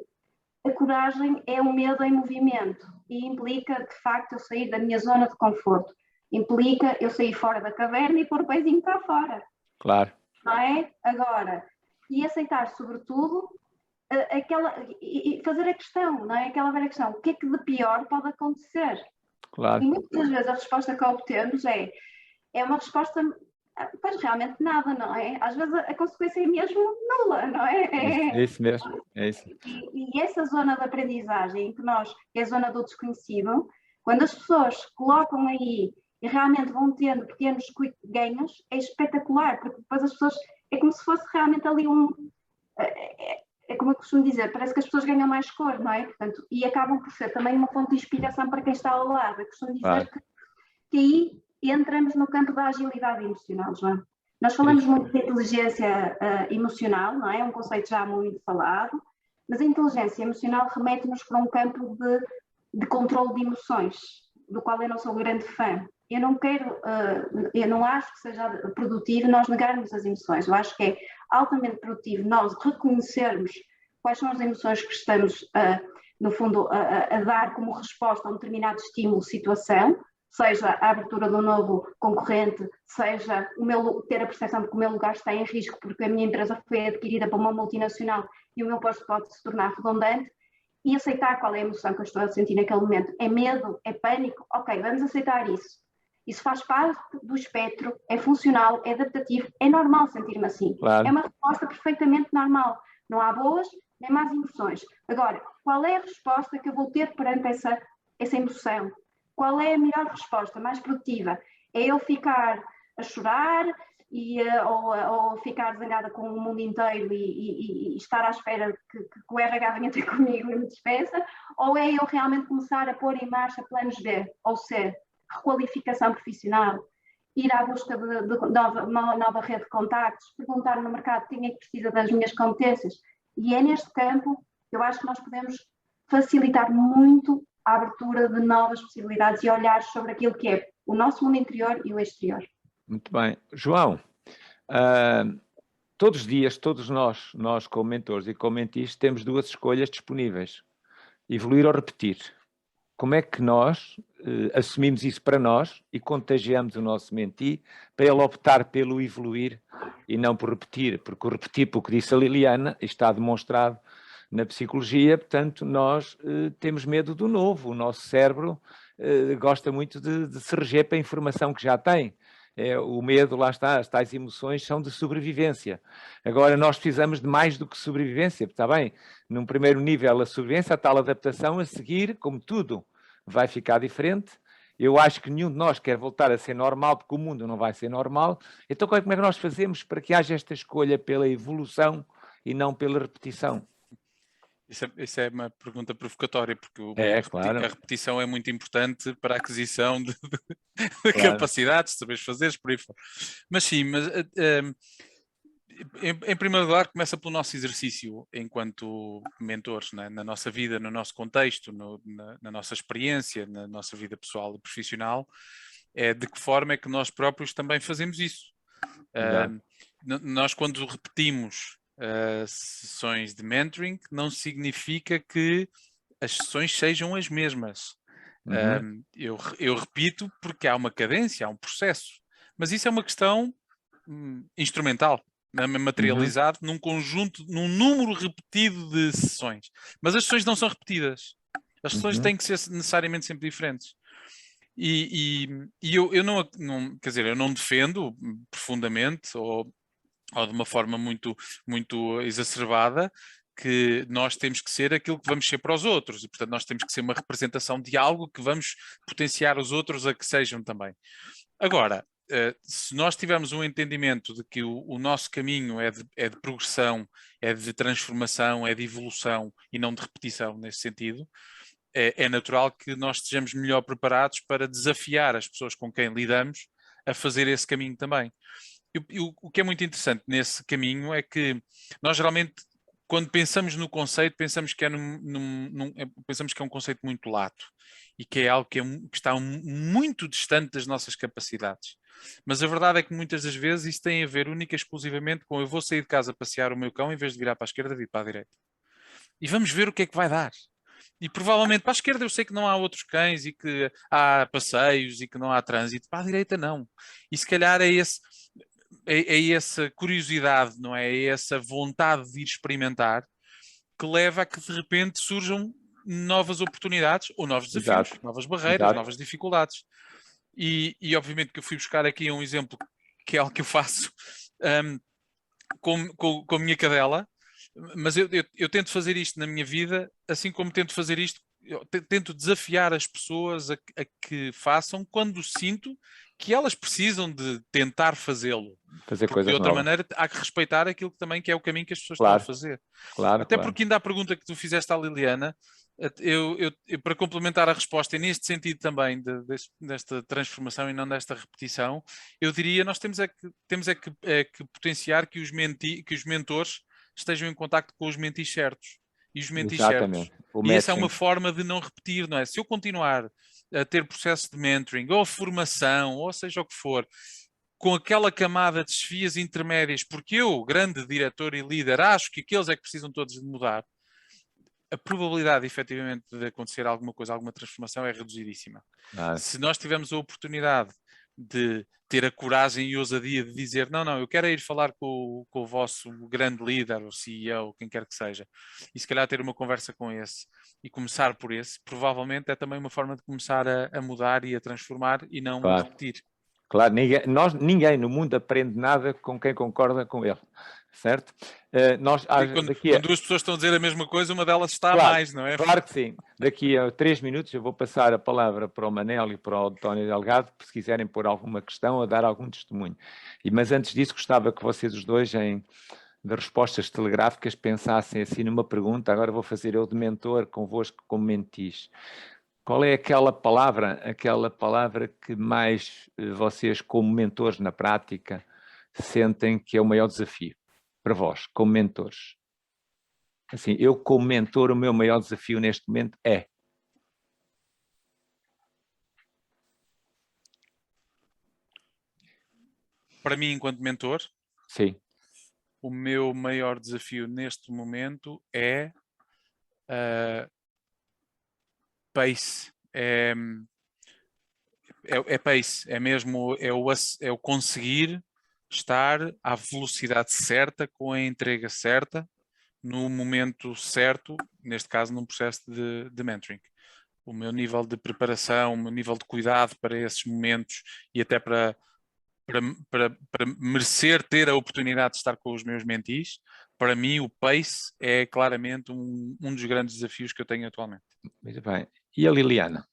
a coragem é um medo em movimento e implica, de facto, eu sair da minha zona de conforto. Implica eu sair fora da caverna e pôr o pezinho para fora. Claro. Não é? Agora, e aceitar, sobretudo, e fazer a questão, não é? Aquela velha questão, o que é que de pior pode acontecer? Claro. E muitas das vezes a resposta que obtemos é uma resposta, pois realmente nada, não é? Às vezes a consequência é mesmo nula, não é? É isso mesmo, é isso. E essa zona de aprendizagem, que é a zona do desconhecido, quando as pessoas colocam aí e realmente vão tendo pequenos ganhos, é espetacular, porque depois as pessoas, é como se fosse realmente ali é como eu costumo dizer, parece que as pessoas ganham mais cor, não é? Portanto, e acabam por ser também uma fonte de inspiração para quem está ao lado. Eu costumo dizer Claro. que aí entramos no campo da agilidade emocional, João. Nós falamos muito de inteligência emocional, não é? É um conceito já muito falado, mas a inteligência emocional remete-nos para um campo de controle de emoções, do qual eu não sou grande fã. Eu não acho que seja produtivo nós negarmos as emoções. Eu acho que é altamente produtivo nós reconhecermos quais são as emoções que estamos, no fundo, a dar como resposta a um determinado estímulo, situação, seja a abertura de um novo concorrente, seja ter a percepção de que o meu lugar está em risco porque a minha empresa foi adquirida por uma multinacional e o meu posto pode se tornar redundante, e aceitar qual é a emoção que eu estou a sentir naquele momento. É medo? É pânico? Ok, vamos aceitar isso. Isso faz parte do espectro, é funcional, é adaptativo, é normal sentir-me assim. Claro. É uma resposta perfeitamente normal. Não há boas nem más emoções. Agora, qual é a resposta que eu vou ter perante essa emoção? Qual é a melhor resposta, mais produtiva? É eu ficar a chorar ou ficar zangada com o mundo inteiro e estar à espera que o RH venha ter comigo e me despeça? Ou é eu realmente começar a pôr em marcha planos B ou C? Requalificação profissional, ir à busca de uma nova rede de contactos, perguntar no mercado quem é que precisa das minhas competências. E é neste campo que eu acho que nós podemos facilitar muito a abertura de novas possibilidades e olhar sobre aquilo que é o nosso mundo interior e o exterior. Muito bem. João, todos os dias, todos nós como mentores e como mentis, temos duas escolhas disponíveis: evoluir ou repetir. Como é que nós assumimos isso para nós e contagiamos o nosso menti para ele optar pelo evoluir e não por repetir? Porque o repetir, pelo que disse a Liliana, está demonstrado na psicologia, portanto, nós temos medo do novo. O nosso cérebro gosta muito de se reger para a informação que já tem. O medo, lá está, as tais emoções são de sobrevivência. Agora, nós precisamos de mais do que sobrevivência, está bem? Num primeiro nível, a sobrevivência, a tal adaptação, a seguir, como tudo, vai ficar diferente. Eu acho que nenhum de nós quer voltar a ser normal, porque o mundo não vai ser normal. Então, como é que nós fazemos para que haja esta escolha pela evolução e não pela repetição? Isso é uma pergunta provocatória, porque claro. a repetição é muito importante para a aquisição de Claro. capacidades, de saberes fazeres, por aí fora. Mas sim, em primeiro lugar, começa pelo nosso exercício enquanto mentores, né? Na nossa vida, no nosso contexto, na nossa experiência, na nossa vida pessoal e profissional, de que forma é que nós próprios também fazemos isso. Nós, quando repetimos sessões de mentoring, não significa que as sessões sejam as mesmas. Eu repito porque há uma cadência, há um processo, mas isso é uma questão instrumental, materializado num conjunto, num número repetido de sessões. Mas as sessões não são repetidas. As sessões têm que ser necessariamente sempre diferentes. E eu não, quer dizer, eu não defendo profundamente ou de uma forma muito, muito exacerbada que nós temos que ser aquilo que vamos ser para os outros, e portanto nós temos que ser uma representação de algo que vamos potenciar os outros a que sejam também. Agora, se nós tivermos um entendimento de que o nosso caminho é de progressão, é de transformação, é de evolução e não de repetição nesse sentido, é natural que nós estejamos melhor preparados para desafiar as pessoas com quem lidamos a fazer esse caminho também. O que é muito interessante nesse caminho é que nós geralmente, quando pensamos no conceito, pensamos que é um conceito muito lato e que é algo que está muito distante das nossas capacidades. Mas a verdade é que muitas das vezes isso tem a ver única e exclusivamente com eu vou sair de casa passear o meu cão, em vez de virar para a esquerda, vir para a direita. E vamos ver o que é que vai dar. E provavelmente para a esquerda eu sei que não há outros cães e que há passeios e que não há trânsito. Para a direita não. E se calhar é essa curiosidade, não é? É essa vontade de ir experimentar que leva a que de repente surjam novas oportunidades ou novos desafios, novas barreiras, novas dificuldades. E obviamente que eu fui buscar aqui um exemplo que é algo que eu faço com a minha cadela, mas eu tento fazer isto na minha vida, assim como tento fazer isto, eu tento desafiar as pessoas a que façam quando sinto que elas precisam de tentar fazê-lo. Porque de outra maneira há que respeitar aquilo que é o caminho que as pessoas estão a fazer. Até porque ainda a pergunta que tu fizeste à Liliana, eu, para complementar a resposta, e neste sentido também desta transformação e não desta repetição, eu diria nós temos que potenciar que os mentores estejam em contacto com os mentis certos. E os mentis certos. E essa é uma forma de não repetir, não é? Se eu continuar a ter processo de mentoring, ou formação, ou seja o que for, com aquela camada de chefias intermédias, porque eu, grande diretor e líder, acho que aqueles é que precisam todos de mudar, a probabilidade, efetivamente, de acontecer alguma coisa, alguma transformação é reduzidíssima. Se nós tivermos a oportunidade de ter a coragem e ousadia de dizer não, eu quero ir falar com o vosso grande líder, o CEO, quem quer que seja, e se calhar ter uma conversa com esse e começar por esse, provavelmente é também uma forma de começar a mudar e a transformar e não a repetir. Claro, ninguém no mundo aprende nada com quem concorda com ele, certo? Quando duas pessoas estão a dizer a mesma coisa, uma delas está a mais, não é? Claro que sim. Daqui a 3 minutos eu vou passar a palavra para o Manel e para o António Delgado, se quiserem pôr alguma questão ou dar algum testemunho. Mas antes disso, gostava que vocês os dois, de respostas telegráficas, pensassem assim numa pergunta. Agora vou fazer eu de mentor convosco como mentis. Qual é aquela palavra que mais vocês, como mentores na prática, sentem que é o maior desafio para vós, como mentores? Assim, eu como mentor, o meu maior desafio neste momento é? Para mim, enquanto mentor? Sim. O meu maior desafio neste momento é pace. É pace, é mesmo o conseguir estar à velocidade certa, com a entrega certa, no momento certo, neste caso num processo de mentoring. O meu nível de preparação, o meu nível de cuidado para esses momentos e até para merecer ter a oportunidade de estar com os meus mentis, para mim o pace é claramente um dos grandes desafios que eu tenho atualmente. Muito bem. E a Liliana?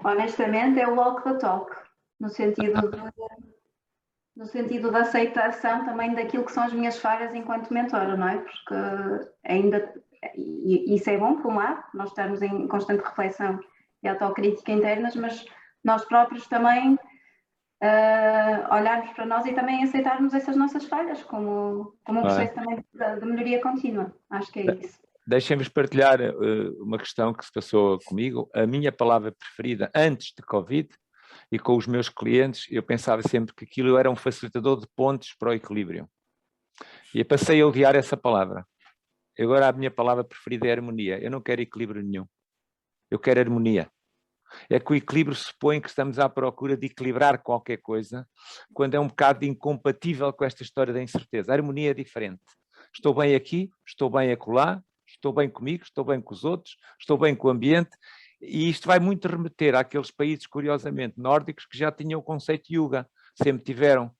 Honestamente é o walk the talk, no sentido da aceitação também daquilo que são as minhas falhas enquanto mentora, não é? Porque ainda, e isso é bom por um lado, nós estamos em constante reflexão e autocrítica internas, mas nós próprios também olharmos para nós e também aceitarmos essas nossas falhas como um processo também de melhoria contínua. Acho que é isso. Deixem-me partilhar uma questão que se passou comigo. A minha palavra preferida antes de Covid e com os meus clientes, eu pensava sempre que aquilo era um facilitador de pontos para o equilíbrio. E eu passei a odiar essa palavra. Agora a minha palavra preferida é harmonia. Eu não quero equilíbrio nenhum. Eu quero harmonia. É que o equilíbrio supõe que estamos à procura de equilibrar qualquer coisa, quando é um bocado incompatível com esta história da incerteza. A harmonia é diferente. Estou bem aqui, estou bem acolá, estou bem comigo, estou bem com os outros, estou bem com o ambiente, e isto vai muito remeter àqueles países, curiosamente, nórdicos, que já tinham o conceito de yoga, sempre tiveram,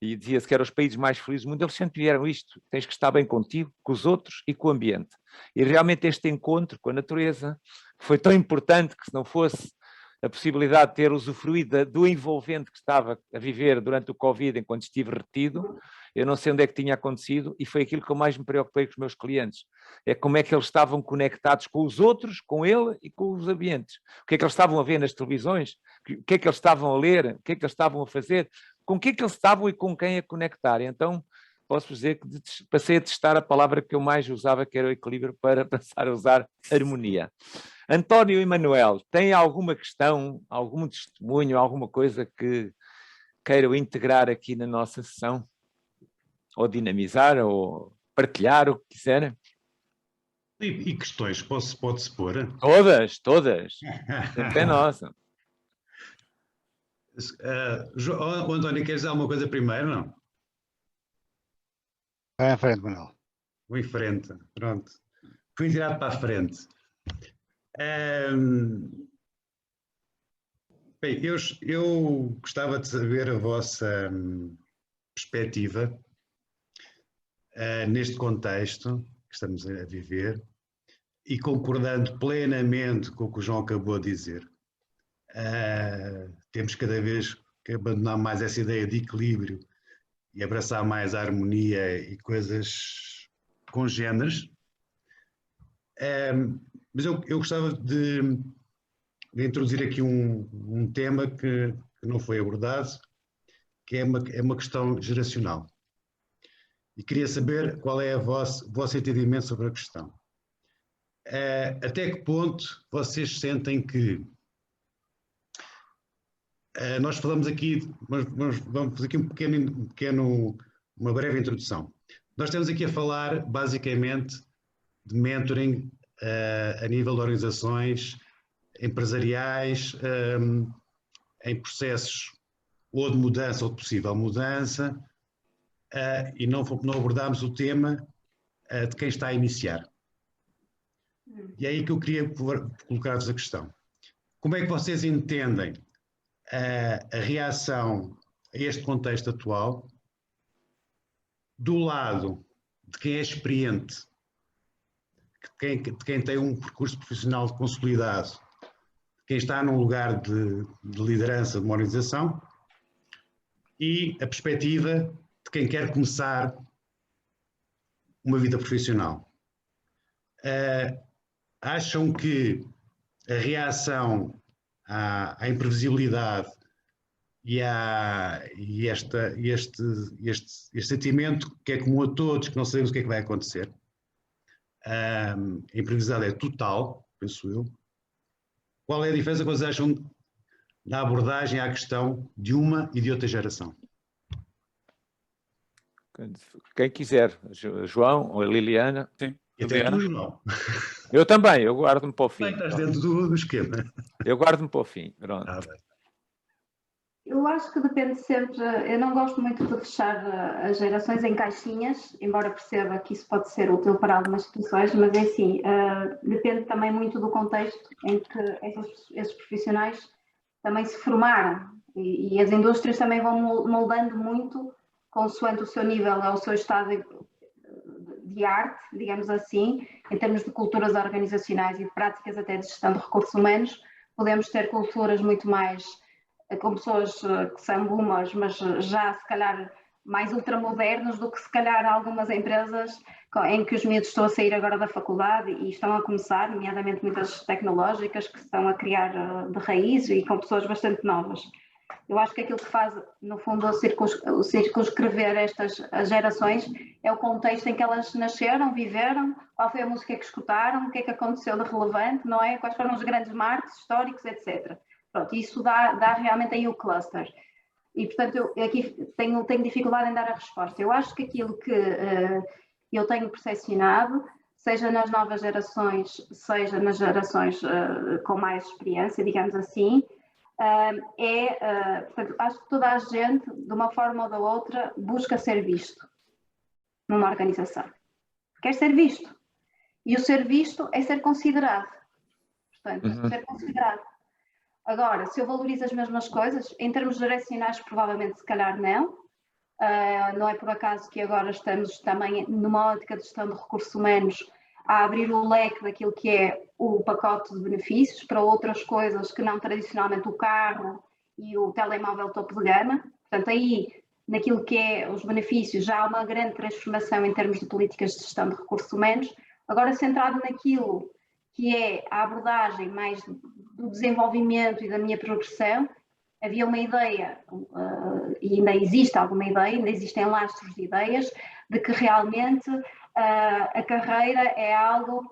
e dizia-se que eram os países mais felizes do mundo, eles sempre tiveram isto, tens que estar bem contigo, com os outros e com o ambiente. E realmente este encontro com a natureza foi tão importante que, se não fosse a possibilidade de ter usufruído do envolvente que estava a viver durante o Covid, enquanto estive retido, eu não sei onde é que tinha acontecido, e foi aquilo que eu mais me preocupei com os meus clientes. É como é que eles estavam conectados com os outros, com ele e com os ambientes. O que é que eles estavam a ver nas televisões? O que é que eles estavam a ler? O que é que eles estavam a fazer? Com o que é que eles estavam e com quem a conectar? Então, posso dizer que passei a testar a palavra que eu mais usava, que era o equilíbrio, para passar a usar harmonia. António e Manuel, têm alguma questão, algum testemunho, alguma coisa que queiram integrar aqui na nossa sessão? Ou dinamizar, ou partilhar, o que quiserem? E questões pode-se pôr? Todas. Sempre é nossa. António, queres dizer alguma coisa primeiro, não? Vai em frente, Manuel. Vou em frente, pronto. fui tirado para a frente. Bem, eu gostava de saber a vossa perspectiva neste contexto que estamos a viver e concordando plenamente com o que o João acabou de dizer. Temos cada vez que abandonar mais essa ideia de equilíbrio e abraçar mais a harmonia e coisas congêneres. Mas eu gostava de introduzir aqui um tema que não foi abordado, que é uma questão geracional. E queria saber qual é o vosso entendimento sobre a questão. Até que ponto vocês sentem que nós falamos aqui, vamos fazer aqui uma breve introdução. Nós estamos aqui a falar basicamente de mentoring a nível de organizações empresariais, em processos ou de mudança ou de possível mudança, e não abordámos o tema de quem está a iniciar. E é aí que eu queria colocar-vos a questão. Como é que vocês entendem a reação a este contexto atual do lado de quem é experiente, de quem tem um percurso profissional consolidado, de quem está num lugar de liderança de uma organização, e a perspectiva de quem quer começar uma vida profissional? Acham que a reação à imprevisibilidade e este sentimento que é comum a todos, que não sabemos o que é que vai acontecer, a imprevisibilidade é total, penso eu. Qual é a diferença que vocês acham da abordagem à questão de uma e de outra geração? Quem quiser, João ou a Liliana. Sim. E até tu, João. Eu também, eu guardo-me para o fim. Estás dentro do esquema. Eu guardo-me para o fim, pronto. Eu acho que depende sempre, eu não gosto muito de fechar as gerações em caixinhas, embora perceba que isso pode ser útil para algumas situações, mas é assim, depende também muito do contexto em que esses profissionais também se formaram, e as indústrias também vão moldando muito consoante o seu nível, o seu estado de arte, digamos assim, em termos de culturas organizacionais e de práticas até de gestão de recursos humanos. Podemos ter culturas muito mais com pessoas que são boomers, mas já se calhar mais ultramodernos do que se calhar algumas empresas em que os miúdos estão a sair agora da faculdade e estão a começar, nomeadamente muitas tecnológicas que estão a criar de raiz e com pessoas bastante novas. Eu acho que aquilo que faz, no fundo, o circunscrever estas gerações é o contexto em que elas nasceram, viveram, qual foi a música que escutaram, o que é que aconteceu de relevante, não é? Quais foram os grandes marcos históricos, etc. Pronto, isso dá realmente aí o cluster. E, portanto, eu aqui tenho dificuldade em dar a resposta. Eu acho que aquilo que eu tenho percepcionado, seja nas novas gerações, seja nas gerações com mais experiência, digamos assim, portanto, acho que toda a gente, de uma forma ou da outra, busca ser visto numa organização. Quer ser visto. E o ser visto é ser considerado. Portanto, ser considerado. Agora, se eu valorizo as mesmas coisas, em termos geracionais, provavelmente, se calhar não. Não é por acaso que agora estamos também numa ótica de gestão de recursos humanos a abrir o leque daquilo que é o pacote de benefícios para outras coisas que não tradicionalmente o carro e o telemóvel topo de gama. Portanto, aí, naquilo que é os benefícios, já há uma grande transformação em termos de políticas de gestão de recursos humanos. Agora, centrado naquilo que é a abordagem mais do desenvolvimento e da minha progressão, havia uma ideia, e ainda existe alguma ideia, ainda existem lastros de ideias, de que realmente a carreira é algo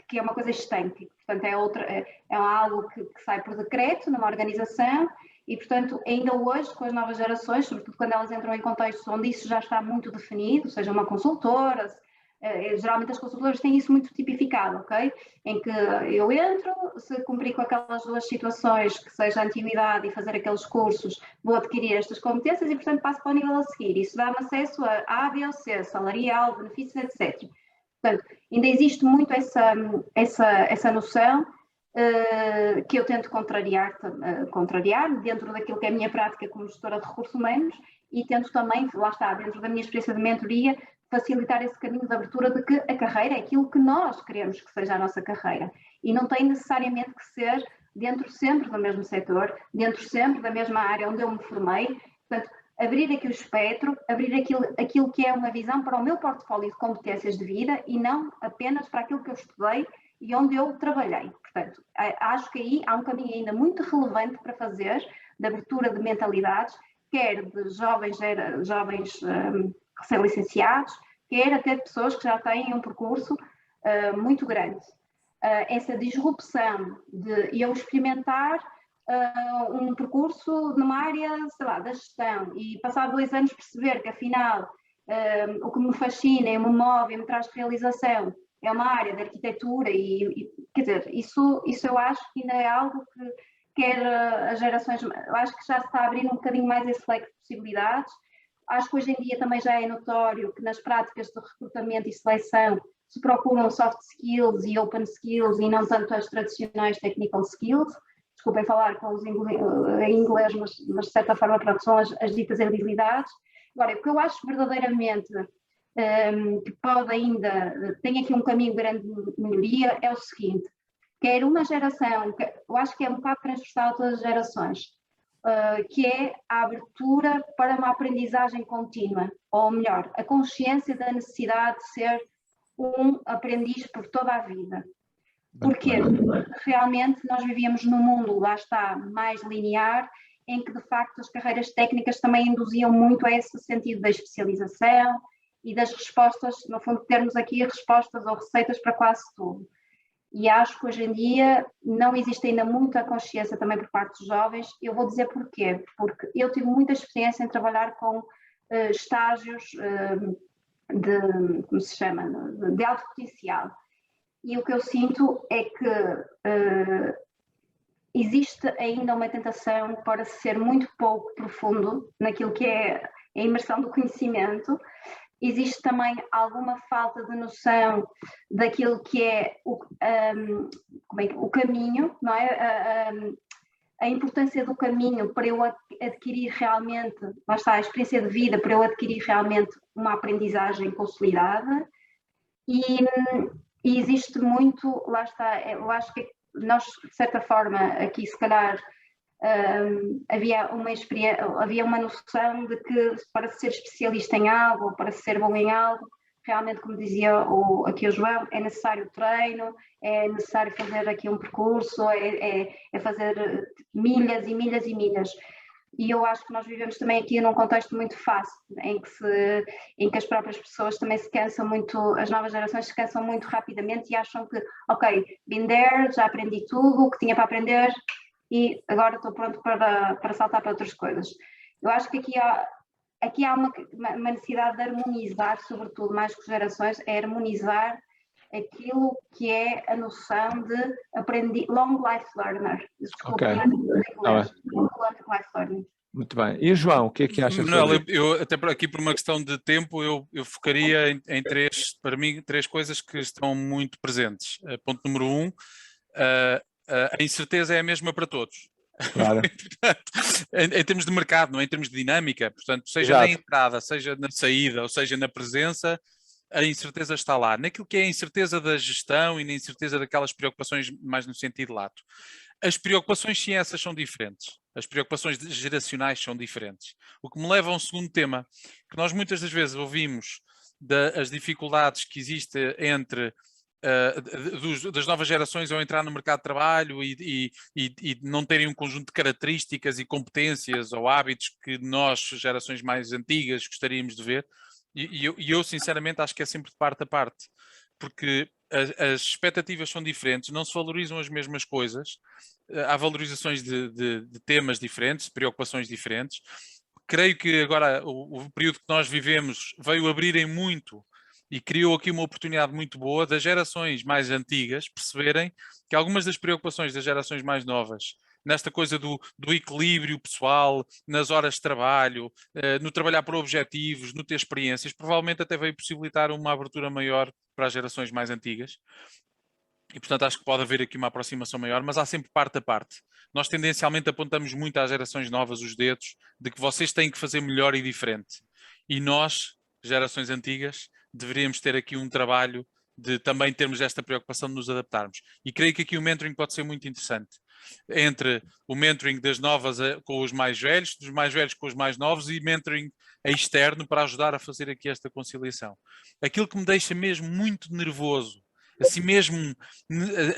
que é uma coisa estanque, portanto é algo que sai por decreto numa organização e, portanto, ainda hoje, com as novas gerações, sobretudo quando elas entram em contextos onde isso já está muito definido, seja uma consultora, geralmente as consultoras têm isso muito tipificado, ok? Em que eu entro, se cumprir com aquelas duas situações, que seja a antiguidade e fazer aqueles cursos, vou adquirir estas competências e, portanto, passo para o nível a seguir. Isso dá-me acesso a A, B ou C, salarial, benefícios, etc. Portanto, ainda existe muito essa noção que eu tento contrariar dentro daquilo que é a minha prática como gestora de recursos humanos e tento também, lá está, dentro da minha experiência de mentoria, facilitar esse caminho de abertura de que a carreira é aquilo que nós queremos que seja a nossa carreira e não tem necessariamente que ser dentro sempre do mesmo setor, dentro sempre da mesma área onde eu me formei. Portanto, abrir aqui o espectro, abrir aquilo que é uma visão para o meu portfólio de competências de vida e não apenas para aquilo que eu estudei e onde eu trabalhei. Portanto, acho que aí há um caminho ainda muito relevante para fazer de abertura de mentalidades, quer de jovens recém-licenciados, quer até de pessoas que já têm um percurso muito grande. Essa disrupção de eu experimentar um percurso numa área, sei lá, da gestão e passar 2 anos perceber que afinal o que me fascina e me move e me traz realização é uma área de arquitetura e quer dizer, isso eu acho que ainda é algo que quer as gerações, eu acho que já se está a abrir um bocadinho mais esse leque de possibilidades. Acho que hoje em dia também já é notório que nas práticas de recrutamento e seleção se procuram soft skills e open skills e não tanto as tradicionais technical skills. Desculpem falar com os em inglês, mas de certa forma pronto, são as ditas habilidades. Agora, o que eu acho verdadeiramente que pode ainda, tem aqui um caminho grande de melhoria, é o seguinte, quer uma geração, que eu acho que é um bocado transversal a todas as gerações, que é a abertura para uma aprendizagem contínua, ou melhor, a consciência da necessidade de ser um aprendiz por toda a vida. Porque realmente nós vivíamos num mundo, lá está, mais linear, em que de facto as carreiras técnicas também induziam muito a esse sentido da especialização e das respostas, no fundo termos aqui respostas ou receitas para quase tudo. E acho que hoje em dia não existe ainda muita consciência também por parte dos jovens. Eu vou dizer porquê, porque eu tive muita experiência em trabalhar com estágios como se chama, de alto potencial. E o que eu sinto é que existe ainda uma tentação para ser muito pouco profundo naquilo que é a imersão do conhecimento. Existe também alguma falta de noção daquilo que é o caminho, não é? A importância do caminho para eu adquirir realmente, lá está, a experiência de vida, para eu adquirir realmente uma aprendizagem consolidada. E existe muito, lá está, eu acho que nós, de certa forma, aqui se calhar havia uma noção de que para ser especialista em algo, ou para ser bom em algo, realmente, como dizia aqui o João, é necessário treino, é necessário fazer aqui um percurso, é fazer milhas e milhas e milhas. E eu acho que nós vivemos também aqui num contexto muito fácil, em que as próprias pessoas também se cansam muito, as novas gerações se cansam muito rapidamente e acham que, ok, been there, já aprendi tudo o que tinha para aprender e agora estou pronto para saltar para outras coisas. Eu acho que aqui há uma necessidade de harmonizar, sobretudo mais que gerações, é harmonizar aquilo que é a noção de long life learner. Desculpa, long life learning. Muito bem. E João, o que é que achas? Manuel, eu até aqui por uma questão de tempo, eu focaria em para mim, três coisas que estão muito presentes. Ponto número 1, a incerteza é a mesma para todos. Claro. em termos de mercado, não é? Em termos de dinâmica, portanto, seja Exato. na entrada, seja na saída, ou seja na presença, a incerteza está lá. Naquilo que é a incerteza da gestão e na incerteza daquelas preocupações mais no sentido lato. As preocupações, sim, essas são diferentes. As preocupações geracionais são diferentes. O que me leva a um segundo tema, que nós muitas das vezes ouvimos das dificuldades que existem entre das novas gerações ao entrar no mercado de trabalho e não terem um conjunto de características e competências ou hábitos que nós, gerações mais antigas, gostaríamos de ver. E eu sinceramente acho que é sempre de parte a parte, porque as expectativas são diferentes, não se valorizam as mesmas coisas, há valorizações de temas diferentes, de preocupações diferentes. Creio que agora o período que nós vivemos veio abrirem muito e criou aqui uma oportunidade muito boa das gerações mais antigas perceberem que algumas das preocupações das gerações mais novas nesta coisa do equilíbrio pessoal, nas horas de trabalho, no trabalhar por objetivos, no ter experiências, provavelmente até veio possibilitar uma abertura maior para as gerações mais antigas. E, portanto, acho que pode haver aqui uma aproximação maior, mas há sempre parte a parte. Nós tendencialmente apontamos muito às gerações novas os dedos de que vocês têm que fazer melhor e diferente. E nós, gerações antigas, deveríamos ter aqui um trabalho de também termos esta preocupação de nos adaptarmos. E creio que aqui o mentoring pode ser muito interessante. Entre o mentoring das novas com os mais velhos, dos mais velhos com os mais novos e mentoring externo para ajudar a fazer aqui esta conciliação. Aquilo que me deixa mesmo muito nervoso, assim mesmo,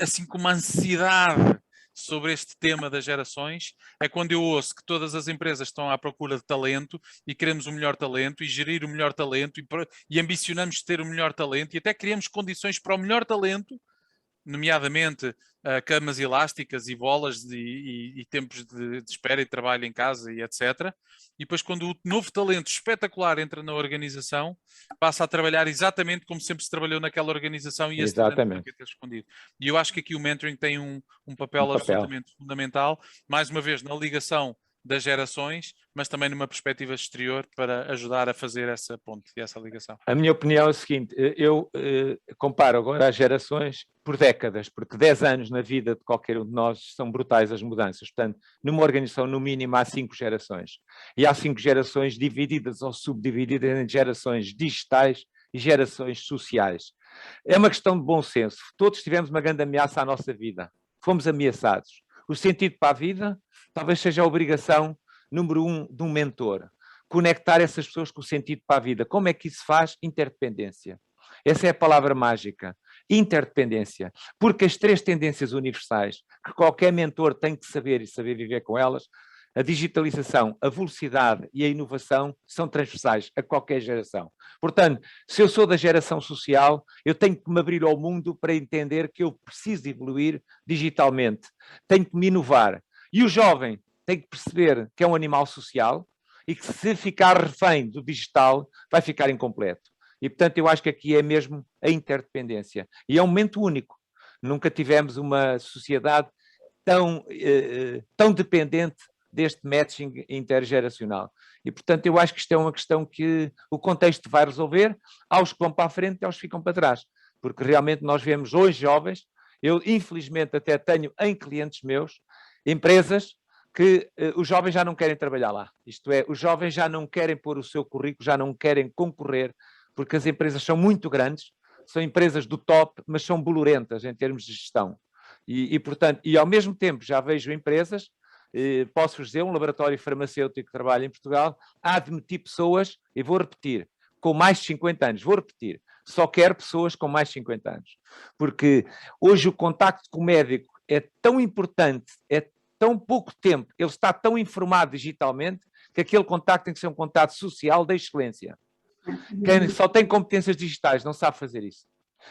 assim com uma ansiedade sobre este tema das gerações, é quando eu ouço que todas as empresas estão à procura de talento e queremos o melhor talento e gerir o melhor talento e ambicionamos ter o melhor talento e até criamos condições para o melhor talento, nomeadamente camas elásticas e bolas e tempos de espera e trabalho em casa e etc. E depois quando o novo talento espetacular entra na organização, passa a trabalhar exatamente como sempre se trabalhou naquela organização e esse talento não quer ter escondido. E eu acho que aqui o mentoring tem um papel absolutamente fundamental, mais uma vez na ligação das gerações, mas também numa perspectiva exterior para ajudar a fazer essa ponte e essa ligação. A minha opinião é o seguinte, eu comparo agora as gerações por décadas, porque 10 anos na vida de qualquer um de nós são brutais as mudanças. Portanto, numa organização, no mínimo, há 5 gerações. E há 5 gerações divididas ou subdivididas em gerações digitais e gerações sociais. É uma questão de bom senso. Todos tivemos uma grande ameaça à nossa vida. Fomos ameaçados. O sentido para a vida talvez seja a obrigação número 1 de um mentor. Conectar essas pessoas com o sentido para a vida. Como é que isso faz? Interdependência. Essa é a palavra mágica. Interdependência. Porque as 3 tendências universais que qualquer mentor tem que saber e saber viver com elas, a digitalização, a velocidade e a inovação são transversais a qualquer geração. Portanto, se eu sou da geração social, eu tenho que me abrir ao mundo para entender que eu preciso evoluir digitalmente. Tenho que me inovar. E o jovem tem que perceber que é um animal social e que se ficar refém do digital vai ficar incompleto. E, portanto, eu acho que aqui é mesmo a interdependência. E é um momento único. Nunca tivemos uma sociedade tão dependente deste matching intergeracional. E, portanto, eu acho que isto é uma questão que o contexto vai resolver, aos que vão para a frente e aos que ficam para trás. Porque realmente nós vemos hoje jovens, eu infelizmente até tenho em clientes meus, empresas que os jovens já não querem trabalhar lá. Isto é, os jovens já não querem pôr o seu currículo, já não querem concorrer, porque as empresas são muito grandes, são empresas do top, mas são bolorentas em termos de gestão. Portanto, ao mesmo tempo já vejo empresas, posso-vos dizer, um laboratório farmacêutico que trabalha em Portugal, a admitir pessoas, e vou repetir, com mais de 50 anos, vou repetir, só quero pessoas com mais de 50 anos. Porque hoje o contacto com o médico é tão importante, é tão pouco tempo, ele está tão informado digitalmente, que aquele contacto tem que ser um contacto social da excelência. Quem só tem competências digitais não sabe fazer isso.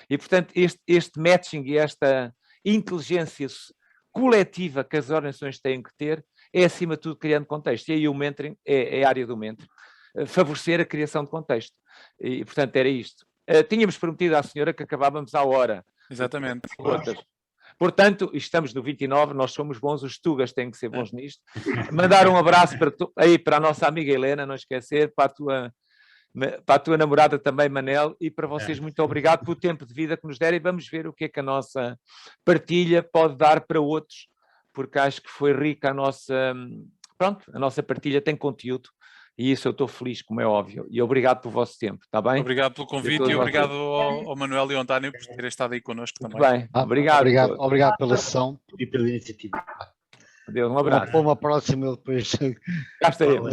E, portanto, este matching e esta inteligência coletiva que as organizações têm que ter é, acima de tudo, criando contexto. E aí o mentoring é a área do mentoring. Favorecer a criação de contexto. E, portanto, era isto. Tínhamos prometido à senhora que acabávamos à hora. Exatamente. Portanto, estamos no 29, nós somos bons, os tugas têm que ser bons nisto. Mandar um abraço para a nossa amiga Helena, não esquecer, para a tua namorada também, Manel, e para vocês muito obrigado pelo tempo de vida que nos deram, e vamos ver o que é que a nossa partilha pode dar para outros, porque acho que foi rica a nossa partilha tem conteúdo, e isso eu estou feliz, como é óbvio, e obrigado pelo vosso tempo, está bem? Obrigado pelo convite e obrigado ao Manuel e ao António por terem estado aí connosco também. Muito bem, obrigado. Obrigado pela sessão e pela iniciativa. Adeus, um abraço. Para uma próxima, depois... Cá estaremos.